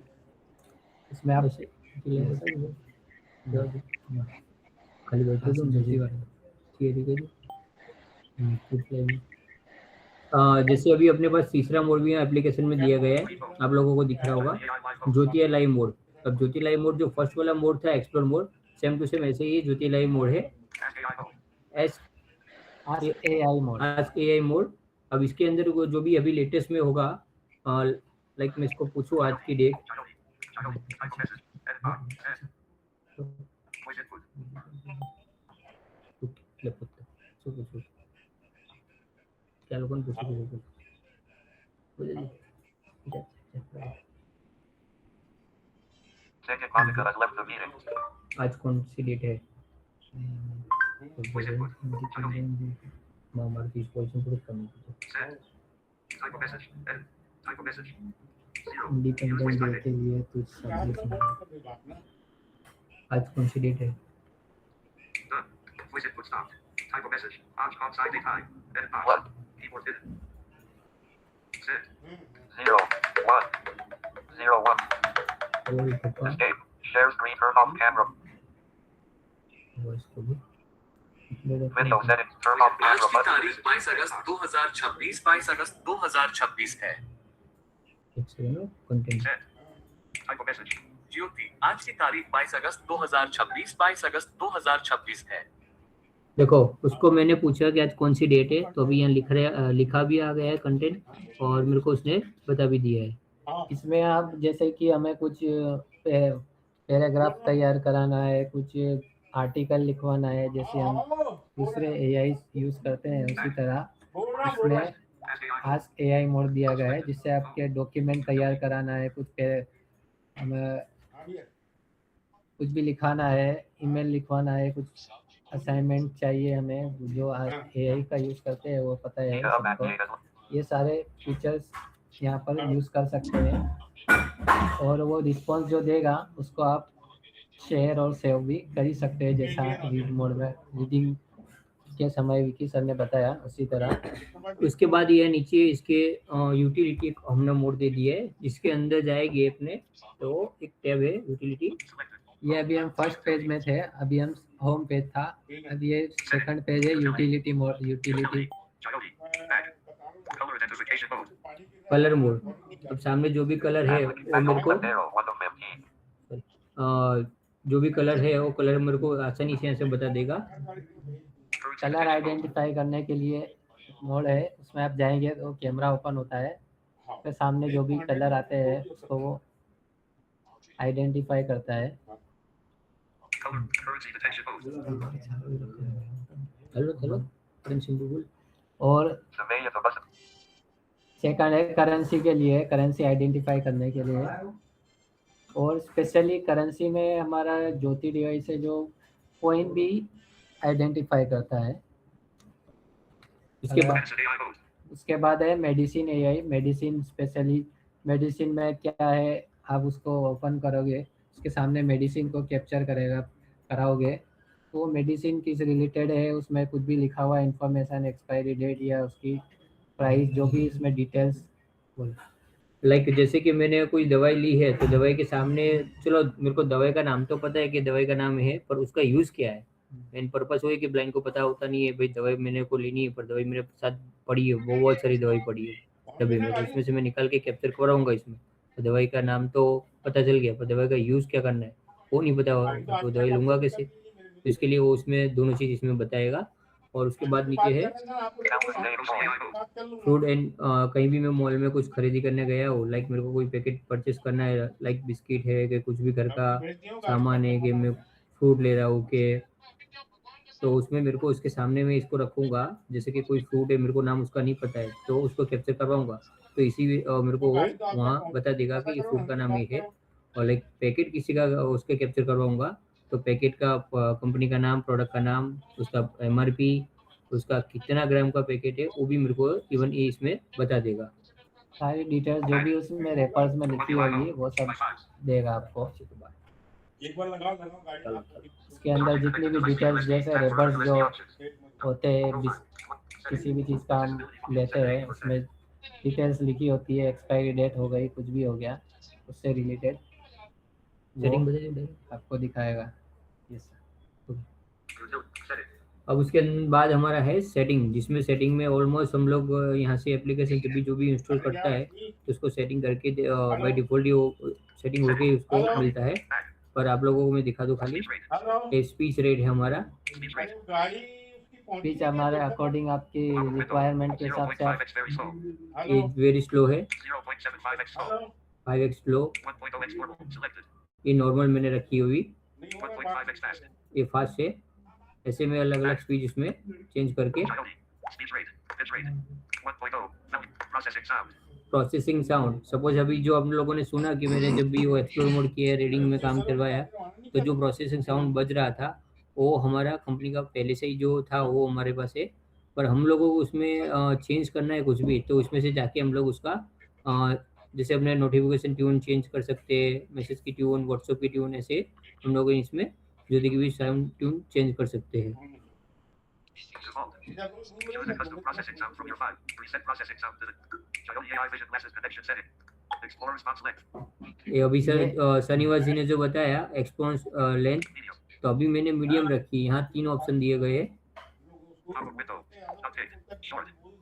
Speaker 8: इसमें आप
Speaker 7: खाली बैठे तो जैसे अभी अपने पास तीसरा मोड भी एप्लीकेशन में दिया गया है, आप लोगों को दिख रहा होगा, ज्योति लाइव मोड। अब ज्योति लाइव मोड जो फर्स्ट वाला मोड था explore mode, same to same ऐसे ही ज्योति लाइव मोड है,
Speaker 8: AI mode.
Speaker 7: Ask AI mode. अब इसके अंदर जो भी अभी लेटेस्ट में होगा, लाइक मैं इसको पूछूं आज की डेट, क्या लोगों ने पूछा आज कौन सी डेट है?
Speaker 8: इंडिपेंडेंट डे के लिए कुछ
Speaker 7: आज कौन सी डेट है? आज की तारीख 22 अगस्त 2026 22 अगस्त 2026 है।
Speaker 9: ज्योति आज की तारीख 22 अगस्त 2026 22 अगस्त 2026 है।
Speaker 7: देखो उसको मैंने पूछा कि आज कौन सी डेट है, तो अभी यहाँ लिखा भी आ गया है कंटेंट, और मेरे को उसने बता भी दिया है।
Speaker 8: इसमें आप जैसे कि हमें कुछ पैराग्राफ तैयार कराना है, कुछ आर्टिकल लिखवाना है, जैसे हम दूसरे AI यूज करते हैं, उसी तरह इसमें आस्क AI मोड दिया गया है, जिससे आपके डॉक्यूमेंट तैयार कराना है, हमें कुछ भी लिखाना है, ईमेल लिखवाना है, कुछ असाइनमेंट चाहिए हमें, जो AI का यूज करते हैं वो पता है सबको। ये सारे फीचर्स यहाँ पर यूज कर सकते हैं, और वो रिस्पॉन्स जो देगा उसको आप शेयर और सेव भी कर ही सकते हैं, जैसा रीड मोड में रीडिंग के समय विकी सर ने बताया उसी तरह।
Speaker 7: उसके बाद ये नीचे इसके यूटिलिटी हमने मोड दे दिया है, जिसके अंदर जाएगी अपने तो एक टैब है यूटिलिटी।
Speaker 8: ये अभी हम फर्स्ट पेज में थे, अभी हम होम पेज था, अब ये सेकंड पेज है utility mode. Utility
Speaker 7: colour mode, अब सामने जो भी कलर है वो मेरे को जो भी कलर है वो कलर मेरे को आसानी से ऐसे बता देगा।
Speaker 8: कलर आइडेंटिफाई करने के लिए मोड है, उसमें आप जाएंगे तो कैमरा ओपन होता है, फिर सामने जो भी कलर आते हैं उसको वो आइडेंटिफाई करता है। और सेकंड है करेंसी के लिए, करेंसी आइडेंटिफाई करने के लिए, और स्पेशली करेंसी में हमारा ज्योति डिवाइस है जो कॉइन भी आइडेंटिफाई करता है। उसके बाद है medicine AI. Medicine specially medicine में क्या है, आप उसको ओपन करोगे, उसके सामने मेडिसिन को कैप्चर कराओगे तो मेडिसिन किस रिलेटेड है, उसमें कुछ भी लिखा हुआ इंफॉर्मेशन, एक्सपायरी डेट या उसकी प्राइस, जो भी इसमें डिटेल्स
Speaker 7: लाइक जैसे कि मैंने कोई दवाई ली है तो दवाई के सामने, चलो मेरे को दवाई का नाम तो पता है कि दवाई का नाम है, पर उसका यूज़ क्या है, मेन पर्पस वो है कि ब्लाइंड को पता होता नहीं है भाई दवाई मैंने को लेनी है, पर दवाई मेरे साथ पड़ी है, वो बहुत सारी दवाई पड़ी है डब्बे में, तो इसमें से मैं निकाल के कैप्चर कराऊंगा इसमें। तो दवाई का नाम तो पता चल गया, पर दवाई का यूज़ क्या करना है वो नहीं पता होगा, तो दवाई लूँगा कैसे? तो इसके लिए वो उसमें दोनों चीज़ इसमें बताएगा। और उसके बाद नीचे है फूड एंड कहीं भी मैं मॉल में कुछ खरीदी करने गया हो, लाइक मेरे को कोई पैकेट परचेस करना है, लाइक बिस्किट है कि कुछ भी घर का सामान है, कि मैं फ्रूट ले रहा हूँ कि, तो उसमें मेरे को उसके सामने मैं इसको रखूँगा, जैसे कि कोई फ्रूट है मेरे को नाम उसका नहीं पता है तो उसको कैप्चर करवाऊँगा, तो इसी मेरे को वो वहाँ बता देगा कि ये फ्रूट का नाम ये है। और लाइक पैकेट किसी का उसके कैप्चर करवाऊँगा तो पैकेट का कंपनी का नाम, प्रोडक्ट का नाम, उसका MRP, उसका कितना ग्राम का पैकेट है वो भी मेरे को इवन ये इसमें बता देगा।
Speaker 8: सारी डिटेल्स जो भी उसमें रेपर्स में लिखी होगी वो सब देगा आपको। इसके अंदर जितनी भी डिटेल्स, जैसे रेपर्स जो होते हैं किसी भी चीज़ का हम लेते हैं, उसमें डिटेल्स लिखी होती है, एक्सपायरी डेट हो गई, कुछ भी हो गया उससे रिलेटेड सेटिंग आपको दिखाएगा। यस।
Speaker 7: अब उसके बाद हमारा है सेटिंग, जिसमें सेटिंग में ऑलमोस्ट हम लोग यहाँ से एप्लीकेशन जब भी जो भी इंस्टॉल करता है तो उसको सेटिंग करके बाय डिफॉल्ट ही वो सेटिंग होके उसको मिलता है। पर आप लोगों को मैं दिखा दूँ खाली, स्पीच रेट है हमारा,
Speaker 8: स्पीच हमारे अकॉर्डिंग आपकी रिक्वायरमेंट के हिसाब से
Speaker 7: ये वेरी स्लो है, 5x स्लो, ये नॉर्मल मैंने रखी हुई, ये फास्ट है। ऐसे में अलग अलग स्पीच इसमें चेंज करके। प्रोसेसिंग साउंड, सपोज अभी जो आप लोगों ने सुना कि मैंने जब भी वो एक्सप्लोर मोड किया, रीडिंग में काम करवाया, तो जो प्रोसेसिंग साउंड बज रहा था वो हमारा कंपनी का पहले से ही जो था वो हमारे पास है, पर हम लोगों को उसमें चेंज करना है कुछ भी, तो उसमें से जाके हम लोग उसका जैसे अपने नोटिफिकेशन ट्यून चेंज कर सकते हैं, मैसेज की ट्यून, व्हाट्सएप की ट्यून, ऐसे हम लोग इसमें जो देखिए भी साउंड ट्यून चेंज कर सकते हैं। ये अभी सर शनिवार जी ने जो बताया एक्सपोनेंस लेंथ, तो अभी मैंने मीडियम रखी, यहाँ 3 ऑप्शन दिए गए हैं,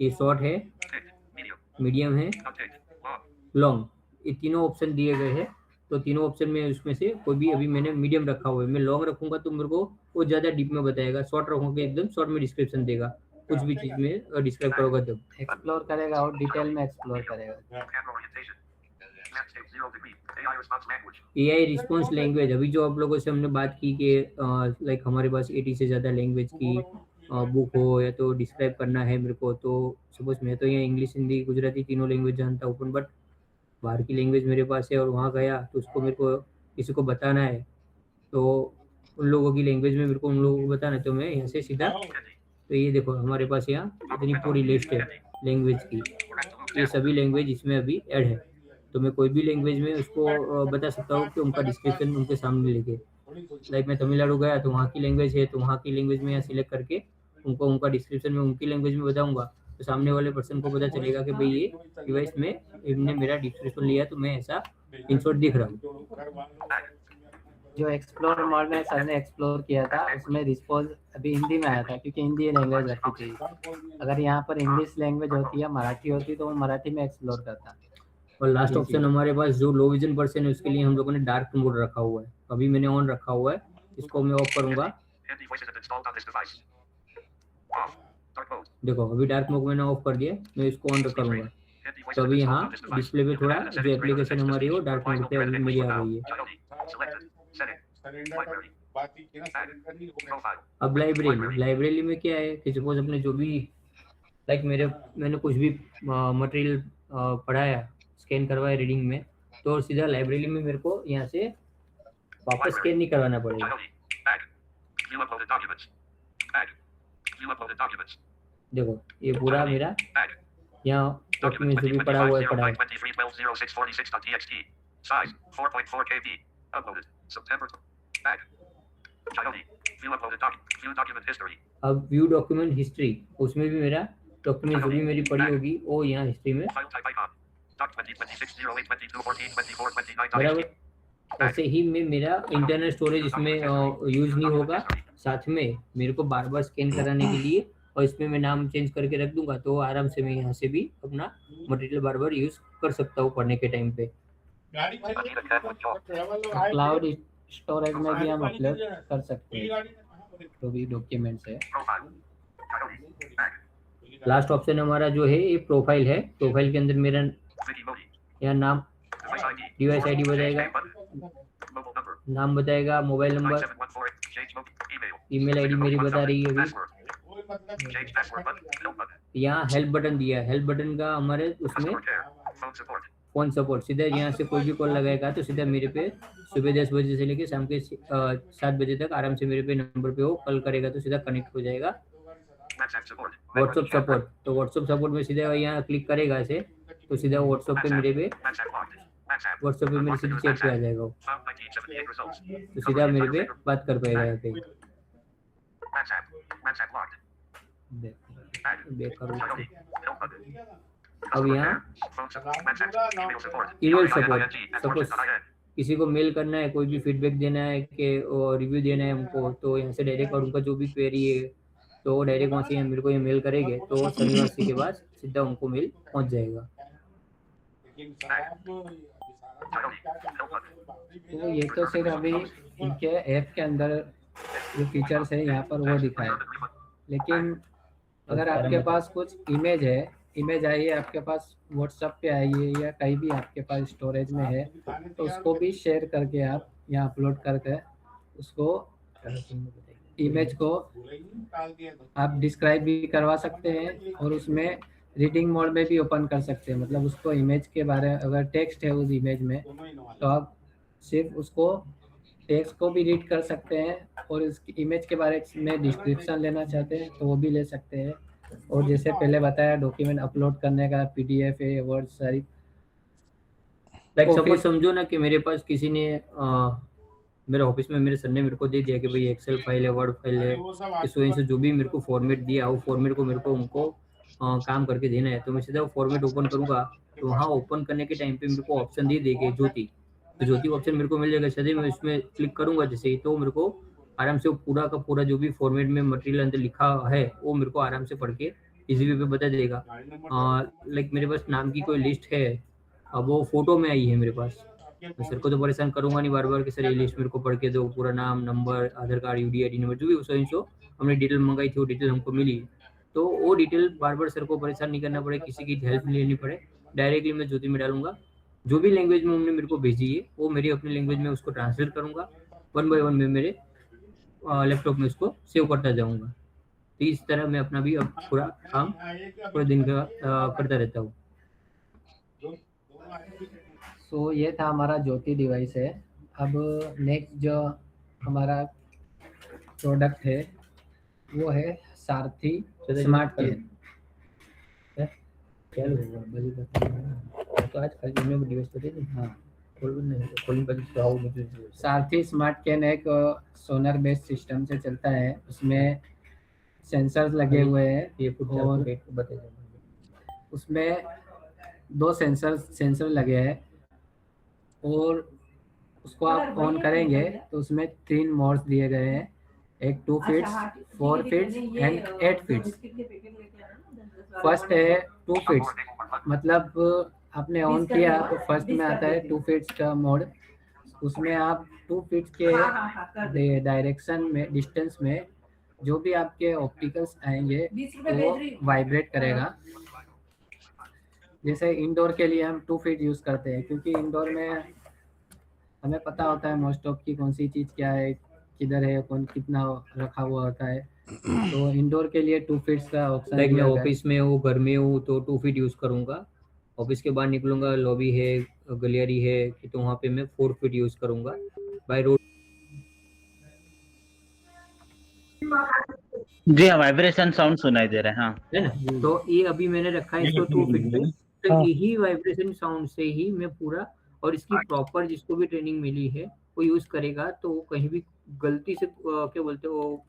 Speaker 7: ये शॉर्ट है, मीडियम है, लॉन्ग, ये तीनों ऑप्शन दिए गए हैं। तो तीनों ऑप्शन में उसमें से कोई भी अभी मैंने मीडियम रखा हुआ है। मैं लॉन्ग रखूंगा तो मेरे को वो ज़्यादा डीप में बताएगा, शॉर्ट रखूंगा एकदम शॉर्ट में डिस्क्रिप्शन देगा, कुछ भी चीज़ में डिस्क्राइब करोगे तब
Speaker 8: एक्सप्लोर करेगा और डिटेल में एक्सप्लोर करेगा।
Speaker 7: AI रिस्पॉन्स लैंग्वेज, अभी जो आप लोगों से हमने बात की कि लाइक हमारे पास 80 से ज़्यादा लैंग्वेज की बुक हो या तो डिस्क्राइब करना है मेरे को, तो सपोज मैं तो यहाँ इंग्लिश, हिंदी, गुजराती तीनों लैंग्वेज जानता हूँ, बट बाहर की लैंग्वेज मेरे पास है और वहाँ गया तो उसको मेरे को किसी को बताना है, तो उन लोगों की लैंग्वेज में मेरे को उन लोगों को बताना है, तो मैं यहाँ से सीधा, तो ये देखो हमारे पास यहाँ इतनी पूरी लिस्ट है लैंग्वेज की, ये सभी लैंग्वेज इसमें अभी ऐड है, तो मैं कोई भी लैंग्वेज में उसको बता सकता हूँ कि उनका डिस्क्रिप्शन उनके सामने लेके, लाइक मैं तमिलनाडु गया तो वहाँ की लैंग्वेज है, तो वहाँ की लैंग्वेज में यहाँ सिलेक्ट करके उनको उनका डिस्क्रिप्शन में उनकी लैंग्वेज में बताऊंगा, तो सामने वाले पर्सन को पता चलेगा कि भाई ये डिवाइस में इन्होंने मेरा डिस्क्रिप्शन लिया तो मैं ऐसा इन शॉर्ट दिख रहा हूँ।
Speaker 8: जो एक्सप्लोर मोड में सर ने एक्सप्लोर किया था उसमें रिस्पॉन्स अभी हिंदी में आया था, क्योंकि हिंदी लैंग्वेज रखी थी। अगर यहाँ पर इंग्लिश लैंग्वेज होती या मराठी होती तो वो मराठी में एक्सप्लोर करता।
Speaker 7: और लास्ट ऑप्शन हमारे पास जो लो विजन पर्सन है उसके लिए हम लोगों ने डार्क मोड रखा हुआ है, अभी मैंने ऑन रखा हुआ है, इसको मैं ऑफ करूंगा, देखो अभी डार्क मोड मैंने ऑफ कर दिया, मैं इसको ऑन करूंगा तो अभी यहाँ डिस्प्ले पे थोड़ा जो एप्लीकेशन हमारी हो डार्क मोड पे अभी मेरी आ गई है। अब लाइब्रेरी में क्या है कि सपोज अपने जो भी लाइक मैंने कुछ भी मटेरियल पढ़ाया, स्कैन करवाया रीडिंग में, तो सीधा लाइब्रेरी में मेरे को यहाँ से वापस स्कैन नहीं करवाना पड़ेगा। देखो ये पूरा मेरा यहाँ डॉक्यूमेंट जो भी पड़ा हुआ है पड़ा है। अब व्यू डॉक्यूमेंट हिस्ट्री, उसमें भी मेरा डॉक्यूमेंट जो भी मेरी पड़ी होगी वो यहाँ हिस्ट्री में बराबर। ऐसे ही में मेरा इंटरनल स्टोरेज इसमें यूज नहीं होगा। साथ में मेरे को बार बार स्कैन कराने के लिए और इसमें मैं नाम चेंज करके रख दूंगा तो आराम से मैं यहाँ से भी अपना मटेरियल बार बार यूज कर सकता हूँ पढ़ने के टाइम पे।
Speaker 8: क्लाउड स्टोरेज में भी हम अपलोड कर सकते हैं जो भी डॉक्यूमेंट्स है।
Speaker 7: लास्ट ऑप्शन हमारा जो है ये प्रोफाइल है। प्रोफाइल के अंदर मेरा यहाँ नाम, डिवाइस आईडी बताएगा, नाम बताएगा, मोबाइल नंबर, ईमेल आईडी मेरी बता रही है अभी। यहाँ हेल्प बटन दिया है। हेल्प बटन का हमारे उसमें फोन सपोर्ट, सीधा यहाँ से कोई भी कॉल लगाएगा तो सीधा मेरे पे सुबह 10 बजे से लेके शाम के 7 बजे तक आराम से मेरे पे नंबर पे वो कॉल करेगा तो सीधा कनेक्ट हो जाएगा। व्हाट्सएप सपोर्ट, तो व्हाट्सएप सपोर्ट में सीधा यहाँ क्लिक करेगा ऐसे तो सीधा व्हाट्सएप पे मेरे सीधे चैट पे आ जाएगा वो, तो सीधा मेरे पे बात कर पाएगा यहाँ पे। अब यहाँ ईमेल सपोर्ट, सपोज किसी को मेल करना है, कोई भी फीडबैक देना है कि रिव्यू देना है हमको, तो यहाँ से डायरेक्ट और उनका जो भी क्वेरी है तो डायरेक्ट वहाँ से मेरे को ये मेल करेंगे तो शनिवार के बाद सीधा उनको मेल पहुँच जाएगा।
Speaker 8: तो ये तो सिर्फ अभी इनके ऐप के अंदर जो फीचर्स है यहाँ पर वो दिखाए, लेकिन अगर आपके पास कुछ इमेज है, इमेज आई है आपके पास व्हाट्सएप पे आई है या कहीं भी आपके पास स्टोरेज में है तो उसको भी शेयर करके आप यहाँ अपलोड करके उसको इमेज को आप डिस्क्राइब भी करवा सकते हैं और उसमें रीडिंग मोड में भी ओपन कर सकते हैं। मतलब उसको इमेज के बारे में अगर टेक्स्ट है उस इमेज में तो आप सिर्फ उसको टेक्स्ट को भी रीड कर सकते हैं और इस इमेज के बारे में डिस्क्रिप्शन लेना चाहते हैं तो वो भी ले सकते हैं। और जैसे पहले बताया डॉक्यूमेंट अपलोड करने का पीडीएफ है, वर्ड सारी
Speaker 7: लाइक सपोज समझो ना कि मेरे पास किसी ने मेरे ऑफिस में मेरे सर ने मेरे को दे दिया कि भाई एक्सेल फाइल है, वर्ड फाइल है, इस वजह से जो भी मेरे को फॉर्मेट दिया वो फॉर्मेट को मेरे को उनको काम करके देना है तो मैं सीधा वो फॉर्मेट ओपन करूंगा तो वहाँ ओपन करने के टाइम पे मेरे को ऑप्शन दे देगी ज्योति, तो ज्योति ऑप्शन मेरे को मिल जाएगा। सीधे मैं इसमें क्लिक करूंगा जैसे ही तो मेरे को आराम से वो पूरा का पूरा जो भी फॉर्मेट में मटेरियल अंदर लिखा है वो मेरे को आराम से पढ़ के इजी वे पे बता देगा। लाइक मेरे पास नाम की कोई लिस्ट है, अब वो फोटो में आई है मेरे पास, मैं सर को तो परेशान करूंगा नहीं बार बार कि सर ये लिस्ट मेरे को पढ़ के दो, पूरा नाम, नंबर, आधार कार्ड, यूडी आईडी नंबर जो भी उसो हमने डिटेल मंगाई थी वो डिटेल हमको मिली तो वो डिटेल बार बार सर को परेशान नहीं करना पड़े, किसी की हेल्प नहीं लेनी पड़े, डायरेक्टली मैं ज्योति में डालूंगा। जो भी लैंग्वेज में उन्होंने मेरे को भेजी है वो मेरी अपनी लैंग्वेज में उसको ट्रांसलेट करूंगा, 1 बाय 1 में मेरे लैपटॉप में उसको सेव करता जाऊंगा। तो इस तरह मैं अपना भी अब पूरा काम पूरे दिन का करता रहता हूँ।
Speaker 8: सो ये था हमारा ज्योति डिवाइस है। अब नेक्स्ट जो हमारा प्रोडक्ट है वो है सारथी स्मार्ट कैन।
Speaker 7: तो आज कल में डिवाइस तो दे दें। हाँ
Speaker 8: सारथी स्मार्ट कैन एक सोलर बेस्ड सिस्टम से चलता है, उसमें सेंसर्स लगे हुए हैं और उसमें 2 सेंसर लगे हैं और उसको आप ऑन करेंगे तो उसमें 3 मोड्स दिए गए हैं, एक 2 feets, 4 feets and 8 feets. First है 2 फीट्स, मतलब आपने ऑन किया तो फर्स्ट में आता है 2 फीट्स का मोड, उसमें आप 2 फीट्स के डायरेक्शन में डिस्टेंस में जो भी आपके ऑप्टिकल्स आएंगे वो वाइब्रेट करेगा। जैसे इंडोर के लिए हम 2 फीट यूज़ करते हैं क्योंकि इंडोर में हमें पता होता है मोस्ट ऑफ की कौन सी चीज़ क्या है, किधर है, कौन कितना रखा हुआ होता है, तो इंडोर के लिए 2 फीट्स का ऑप्शन।
Speaker 7: लाइक मैं ऑफिस में हूँ, घर में हूँ तो 2 फीट यूज़ करूँगा, ऑफिस के बाहर निकलूंगा, लॉबी है, गलियारी है कि तो वहाँ पे मैं 4 फीट यूज़ करूँगा। बाय रोड
Speaker 5: जी हाँ, वाइब्रेशन साउंड सुनाई दे रहा है। हाँ
Speaker 7: है ना? तो ये अभी मैंने रखा है इसको 2 फीट पे, तो
Speaker 3: हाँ।
Speaker 7: यही वाइब्रेशन साउंड से ही मैं पूरा, और इसकी प्रॉपर जिसको भी ट्रेनिंग मिली है वो यूज़ करेगा, तो वो कहीं भी गलती से क्या बोलते हैं वो,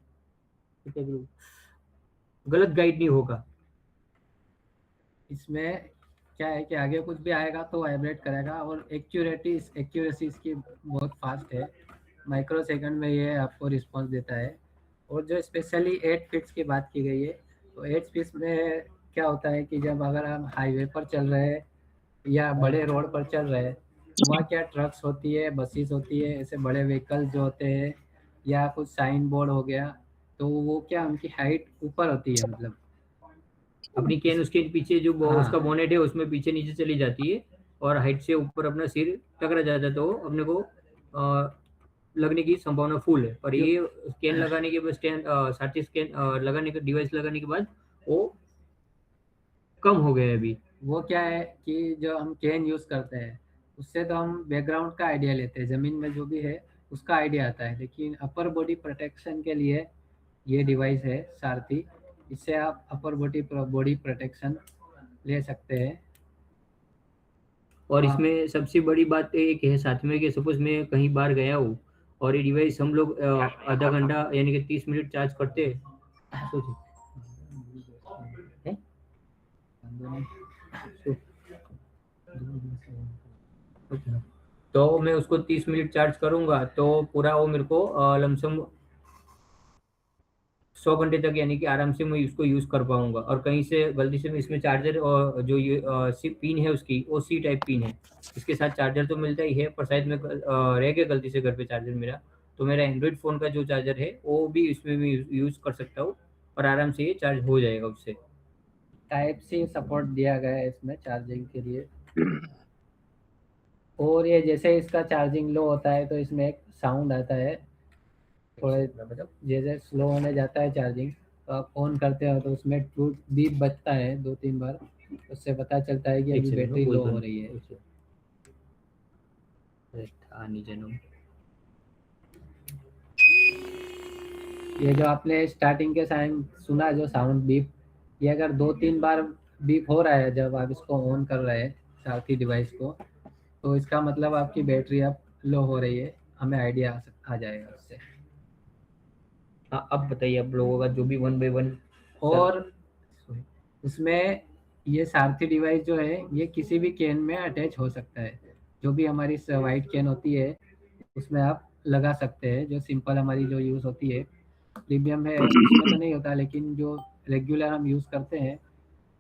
Speaker 7: गलत गाइड नहीं होगा।
Speaker 8: इसमें क्या है कि आगे कुछ भी आएगा तो वाइब्रेट करेगा, और एक्यूरेसी इसकी बहुत फास्ट है, माइक्रो सेकंड में ये आपको रिस्पांस देता है। और जो स्पेशली 8 फीट्स की बात की गई है, तो 8 फीट्स में क्या होता है कि जब अगर हम हाईवे पर चल रहे हैं या बड़े रोड पर चल रहे हैं, वहाँ क्या ट्रक्स होती है, बसेस होती है, ऐसे बड़े व्हीकल जो होते हैं, या कुछ साइन बोर्ड हो गया, तो वो क्या उनकी हाइट ऊपर होती है, मतलब
Speaker 7: अपनी कैन उसके पीछे जो
Speaker 8: हाँ।
Speaker 7: उसका बोनेट है उसमें पीछे नीचे चली जाती है, और हाइट से ऊपर अपना सिर टकरा जाता है, तो अपने को लगने की संभावना फुल है। पर ये कैन लगाने के बाद साथी स्कैन लगाने का डिवाइस लगाने के बाद वो कम हो गया है अभी।
Speaker 8: वो क्या है कि जो हम कैन यूज करते हैं उससे तो हम बैकग्राउंड का आइडिया लेते हैं, जमीन में जो भी है उसका आइडिया आता है, लेकिन अपर बॉडी प्रोटेक्शन के लिए ये डिवाइस है सारथी, इससे आप अपर बॉडी प्रोटेक्शन ले सकते हैं।
Speaker 7: और
Speaker 8: हाँ।
Speaker 7: इसमें सबसे बड़ी बात एक है साथ में कि सपोज मैं कहीं बाहर गया हूँ और ये डिवाइस हम लोग आधा घंटा यानी कि 30 मिनट चार्ज करते हैं, तो मैं उसको 30 मिनट चार्ज करूंगा तो पूरा वो मेरे को लमसम 100 घंटे तक यानी कि आराम से मैं उसको यूज कर पाऊंगा। और कहीं से गलती से मैं इसमें चार्जर और जो ये पिन है उसकी वो सी टाइप पिन है, इसके साथ चार्जर तो मिलता ही है, पर शायद मैं रह गया गलती से घर पे चार्जर मेरा, तो मेरा एंड्रॉइड फ़ोन का जो चार्जर है वो भी इसमें भी यूज़ कर सकता हूँ और आराम से ये चार्ज हो जाएगा उससे।
Speaker 8: टाइप सी सपोर्ट दिया गया है इसमें चार्जिंग के लिए। और ये जैसे इसका चार्जिंग लो होता है तो इसमें एक साउंड आता है, थोड़ा मतलब जैसे स्लो होने जाता है चार्जिंग तो आप ऑन करते हो तो उसमें टूट बीप बजता है 2-3 बार, उससे पता चलता है कि
Speaker 7: एक
Speaker 8: अभी
Speaker 7: सेकंड
Speaker 8: बैटरी
Speaker 7: में
Speaker 8: लो
Speaker 7: बोल
Speaker 8: हो रही है। ये जो आपने स्टार्टिंग के टाइम सुना जो साउंड बीप, ये अगर 2-3 बार बीप हो रहा है जब आप इसको ऑन कर रहे हैं सारथी डिवाइस को, तो इसका मतलब आपकी बैटरी अब लो हो रही है, हमें आइडिया आ जाएगा उससे।
Speaker 7: हाँ, अब बताइए आप लोगों का जो भी 1 बाय 1।
Speaker 8: और इसमें ये सारथी डिवाइस जो है ये किसी भी कैन में अटैच हो सकता है, जो भी हमारी वाइट कैन होती है उसमें आप लगा सकते हैं, जो सिंपल हमारी जो यूज़ होती है प्रीमियम है उसमें तो नहीं होता, लेकिन जो रेगुलर हम यूज़ करते हैं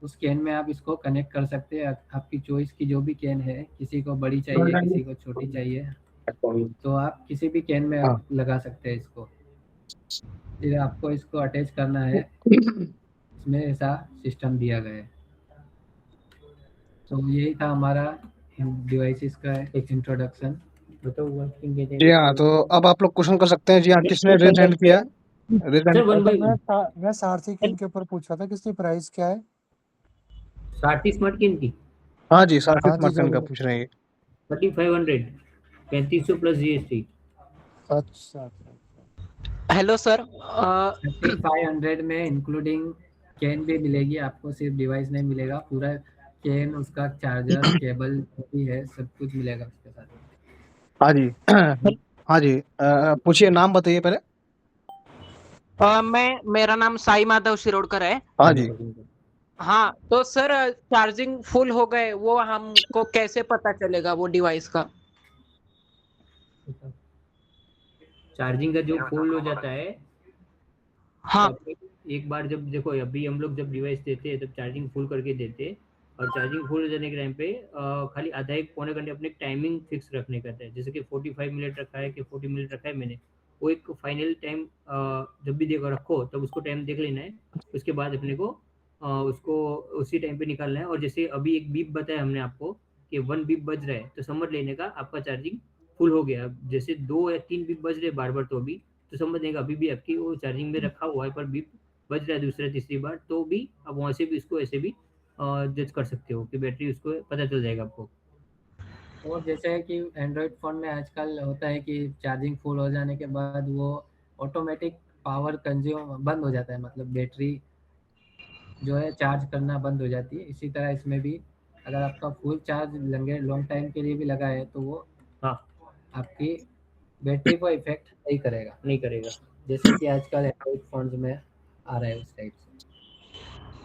Speaker 8: उस कैन में आप इसको कनेक्ट कर सकते हैं। आपकी चॉइस की जो भी कैन है, किसी को बड़ी चाहिए किसी को छोटी चाहिए, तो आप किसी भी कैन में आप लगा सकते हैं इसको। फिर आपको इसको अटैच करना है, इसमें ऐसा सिस्टम दिया गया है। तो यही था हमारा डिवाइसेस का एक इंट्रोडक्शन।
Speaker 3: जी हाँ, तो अब आप लोग क्वेश्चन कर सकते हैं। जी हाँ, किसने रेज हैंड किया? रेज
Speaker 7: सर
Speaker 3: हैंड
Speaker 7: 1 बाय
Speaker 10: मैं सारथी कैन के ऊपर पूछ रहा था, किसकी प्राइस क्या है?
Speaker 7: सारथी स्मार्ट कैन की
Speaker 3: हाँ जी, सारथी
Speaker 10: हाँ जी,
Speaker 3: स्मार्ट कैन का
Speaker 10: जरूर।
Speaker 3: पूछ रहे हैं।
Speaker 7: 3500 3500 प्लस जीएसटी।
Speaker 10: अच्छा।
Speaker 11: हेलो सर,
Speaker 8: 3500 में इंक्लूडिंग कैन भी मिलेगी आपको, सिर्फ डिवाइस नहीं मिलेगा, पूरा कैन उसका चार्जर केबल भी है, सब कुछ मिलेगा उसके साथ।
Speaker 3: हाँ जी हाँ जी, पूछिए, नाम बताइए पहले।
Speaker 11: मेरा नाम साई माधव शिरोडकर है।
Speaker 3: हाँ जी,
Speaker 11: हाँ, तो सर चार्जिंग फुल हो गए वो हमको कैसे पता चलेगा वो डिवाइस का?
Speaker 7: चार्जिंग का जो फुल हो जाता है,
Speaker 11: हाँ,
Speaker 7: तो एक बार जब देखो अभी हम लोग जब डिवाइस देते हैं तब चार्जिंग फुल करके देते हैं, और चार्जिंग फुल हो जाने के टाइम पे खाली आधा एक पौने घंटे अपने टाइमिंग फिक्स रखने का है, जैसे कि 45 मिनट रखा है कि 40 मिनट रखा है मैंने, वो एक फाइनल टाइम जब भी देखो रखो तब उसको टाइम देख लेना है, उसके बाद अपने को उसको उसी टाइम पे निकालना है। और जैसे अभी एक बीप बताया हमने आपको कि 1 बीप बज रहा है, तो समझ लेने का आपका चार्जिंग फुल हो गया। जैसे 2 या 3 बीप बज रहे बार बार तो अभी, तो समझ लेगा अभी भी आपकी वो चार्जिंग में रखा हुआ है, पर बीप बज रहा है दूसरा तीसरी बार, तो भी आप वहाँ से भी इसको ऐसे भी जज कर सकते हो कि बैटरी, उसको पता चल जाएगा आपको।
Speaker 8: और जैसे है कि एंड्रॉयड फ़ोन में आजकल होता है कि चार्जिंग फुल हो जाने के बाद वो ऑटोमेटिक पावर कंज्यूम बंद हो जाता है, मतलब बैटरी जो है चार्ज करना बंद हो जाती है। इसी तरह इसमें भी अगर आपका फुल चार्ज लंबे लॉन्ग टाइम के लिए भी लगा है तो वो
Speaker 7: हाँ
Speaker 8: आपकी बैटरी को इफेक्ट नहीं करेगा,
Speaker 7: नहीं करेगा।
Speaker 8: जैसे कि आजकल एंड्रॉइड फोन्स में आ रहा है उस टाइप से।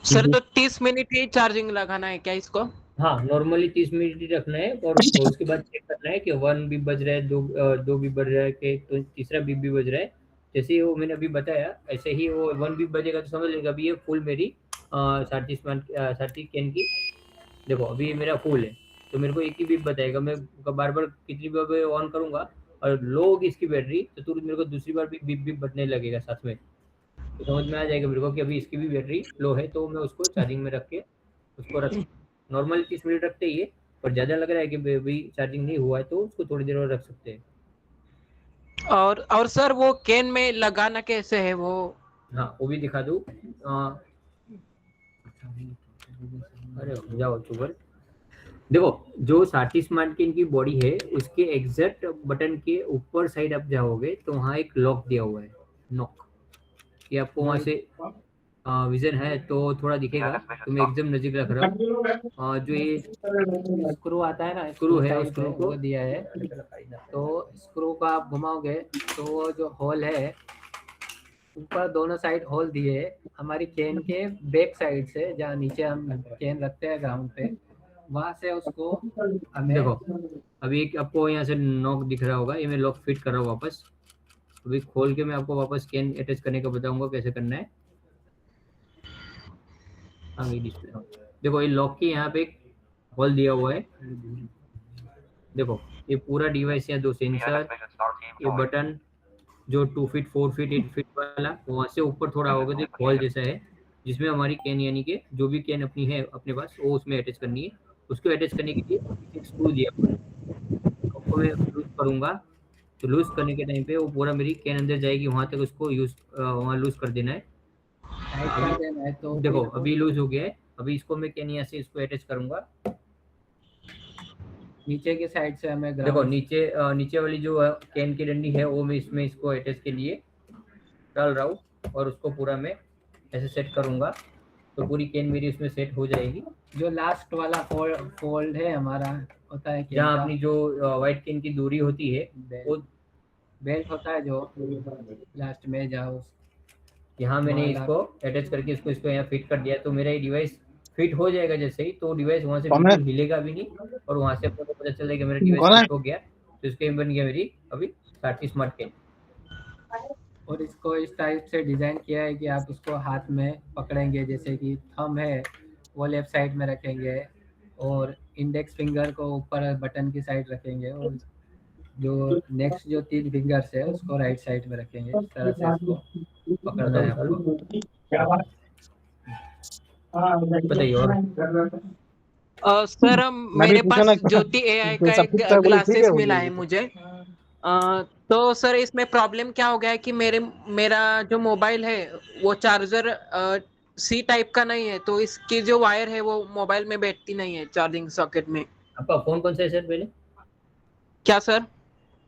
Speaker 11: सर तो 30 मिनट ही चार्जिंग लगाना है क्या इसको?
Speaker 7: हाँ, नॉर्मली 30 मिनट ही रखना है और उसके बाद चेक करना है कि 1 बीप बज रहा है, 2 बीप बज रहा है कि तो तीसरा बीप भी बज रहा है। जैसे ही वो मैंने अभी बताया ऐसे ही वो 1 बीप बजेगा तो समझ लेगा अभी ये फुल मेरी 37 कैन की। देखो अभी ये मेरा फुल है तो मेरे को एक ही बीप बताएगा। मैं बार-बार कितनी बार ऑन करूँगा और लो होगी इसकी बैटरी तो तुरंत मेरे को दूसरी बार भी बीप बीप बजने लगेगा साथ में। तो समझ में आ जाएगा मेरे को कि अभी इसकी भी बैटरी लो है तो मैं उसको चार्जिंग में रख के उसको रख नॉर्मली 30 मिनट रखते ही है, पर ज़्यादा लग रहा है कि अभी चार्जिंग नहीं हुआ है तो उसको थोड़ी देर और रख सकते हैं।
Speaker 11: और सर वो कैन में लगाना कैसे है वो?
Speaker 7: हाँ, वो भी दिखा दूँ। अरे जाओ चुप। देखो जो साटी स्मार्ट कैन की बॉडी है उसके एग्जैक्ट बटन के ऊपर साइड आप जाओगे तो वहाँ एक लॉक दिया हुआ है, नॉक। ये आपको वहाँ से विजन है तो थोड़ा दिखेगा, तो मैं एकदम नजीक रख रहा हूँ। जो ये
Speaker 8: स्क्रू आता है ना,
Speaker 7: स्क्रू है
Speaker 8: टाइप
Speaker 7: उस स्क्रू को
Speaker 8: वो दिया है, तो स्क्रू का आप घुमाओगे तो वो जो होल है ऊपर दोनों साइड होल दिए है हमारी कैन के बैक साइड से, जहाँ नीचे हम कैन रखते हैं ग्राउंड पे, वहां से उसको हमें
Speaker 7: देखो अभी एक आपको यहाँ से नॉक दिख रहा होगा, ये मैं लॉक फिट कर रहा हूँ वापस। अभी खोल के मैं आपको वापस कैन अटैच करने का बताऊंगा कैसे करना है। ये डिस्प्ले देखो, ये लॉक के यहाँ पे एक होल दिया हुआ है। देखो ये पूरा डिवाइस, यहाँ 2 सेंसर, ये बटन जो 2 फीट 4 फीट 8 फीट वाला, वहाँ से ऊपर थोड़ा होगा तो एक हॉल जैसा है जिसमें हमारी कैन यानी कि जो भी कैन अपनी है अपने पास वो उसमें अटैच करनी है। उसको अटैच करने के लिए एक स्क्रू दिया हुआ है, उसको मैं लूज करूँगा तो लूज करने के टाइम पे वो पूरा मेरी कैन अंदर जाएगी, वहाँ तक उसको वहाँ लूज कर देना है।
Speaker 8: टाइट कर देना है तो
Speaker 7: देखो अभी लूज हो गया है। अभी इसको मैं कैन यहाँ से इसको अटैच करूँगा।
Speaker 8: नीचे की साइड से हमें
Speaker 7: देखो नीचे वाली जो कैन की डंडी है वो मैं इसमें इसको अटैच के लिए डाल रहा हूँ और उसको पूरा मैं ऐसे सेट करूँगा तो पूरी कैन मेरी उसमें सेट हो जाएगी।
Speaker 8: जो लास्ट वाला फोल्ड है हमारा होता है कि
Speaker 7: जहाँ अपनी जो व्हाइट कैन की दूरी होती है वो
Speaker 8: बेल्ट होता है जो लास्ट में जाओ,
Speaker 7: यहाँ मैंने इसको अटैच करके इसको यहाँ फिट कर दिया तो मेरा ये डिवाइस फिट हो जाएगा। जैसे ही तो डिवाइस वहाँ से बिल्कुल हिलेगा भी नहीं और वहाँ से आपको पता चल जाएगा मेरा डिवाइस फिट हो गया, तो इसके बन गया मेरी अभी साटी स्मार्ट कैन।
Speaker 8: और इसको इस टाइप से डिज़ाइन किया है कि आप इसको हाथ में पकड़ेंगे, जैसे कि थंब है वो लेफ्ट साइड में रखेंगे और इंडेक्स फिंगर को ऊपर बटन की साइड रखेंगे और जो नेक्स्ट जो 3 फिंगर्स है उसको राइट साइड में रखेंगे। इस तरह से इसको पकड़ना है आपको।
Speaker 7: बताइए और
Speaker 11: सर मेरे पास ज्योति एआई का एक ग्लासेस मिला है मुझे। तो सर इसमें प्रॉब्लम क्या हो गया है कि मेरा जो मोबाइल है वो चार्जर सी टाइप का नहीं है, तो इसकी जो वायर है वो मोबाइल में बैठती नहीं है चार्जिंग सॉकेट में।
Speaker 7: आपका फोन कौन सा है सर? पहले
Speaker 11: क्या सर?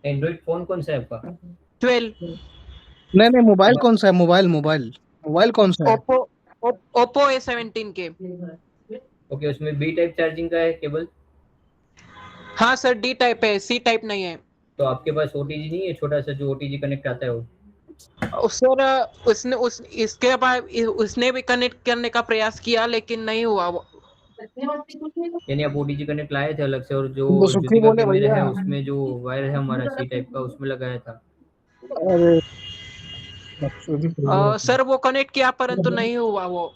Speaker 7: एंड्रॉइड फोन कौन सा है आपका?
Speaker 11: 12।
Speaker 3: नहीं मोबाइल कौन सा है? मोबाइल कौन सा है?
Speaker 11: ओप्पो A17 के।
Speaker 7: ओके, उसमें बी टाइप चार्जिंग का है केबल?
Speaker 11: हाँ सर डी टाइप है, सी टाइप नहीं है।
Speaker 7: तो आपके पास ओटीजी नहीं है, छोटा सा जो ओटीजी कनेक्ट आता है वो?
Speaker 11: सर इसके बाद उसने भी कनेक्ट करने का प्रयास किया लेकिन नहीं हुआ वो।
Speaker 7: यानी आप ओटीजी कनेक्ट लाए थे अलग से और जो ज्योतिका के मेरे है उसमें जो वायर है हमारा सी टाइप का उसमें लगाया था।
Speaker 11: सर वो कनेक्ट किया परंतु नहीं हुआ वो।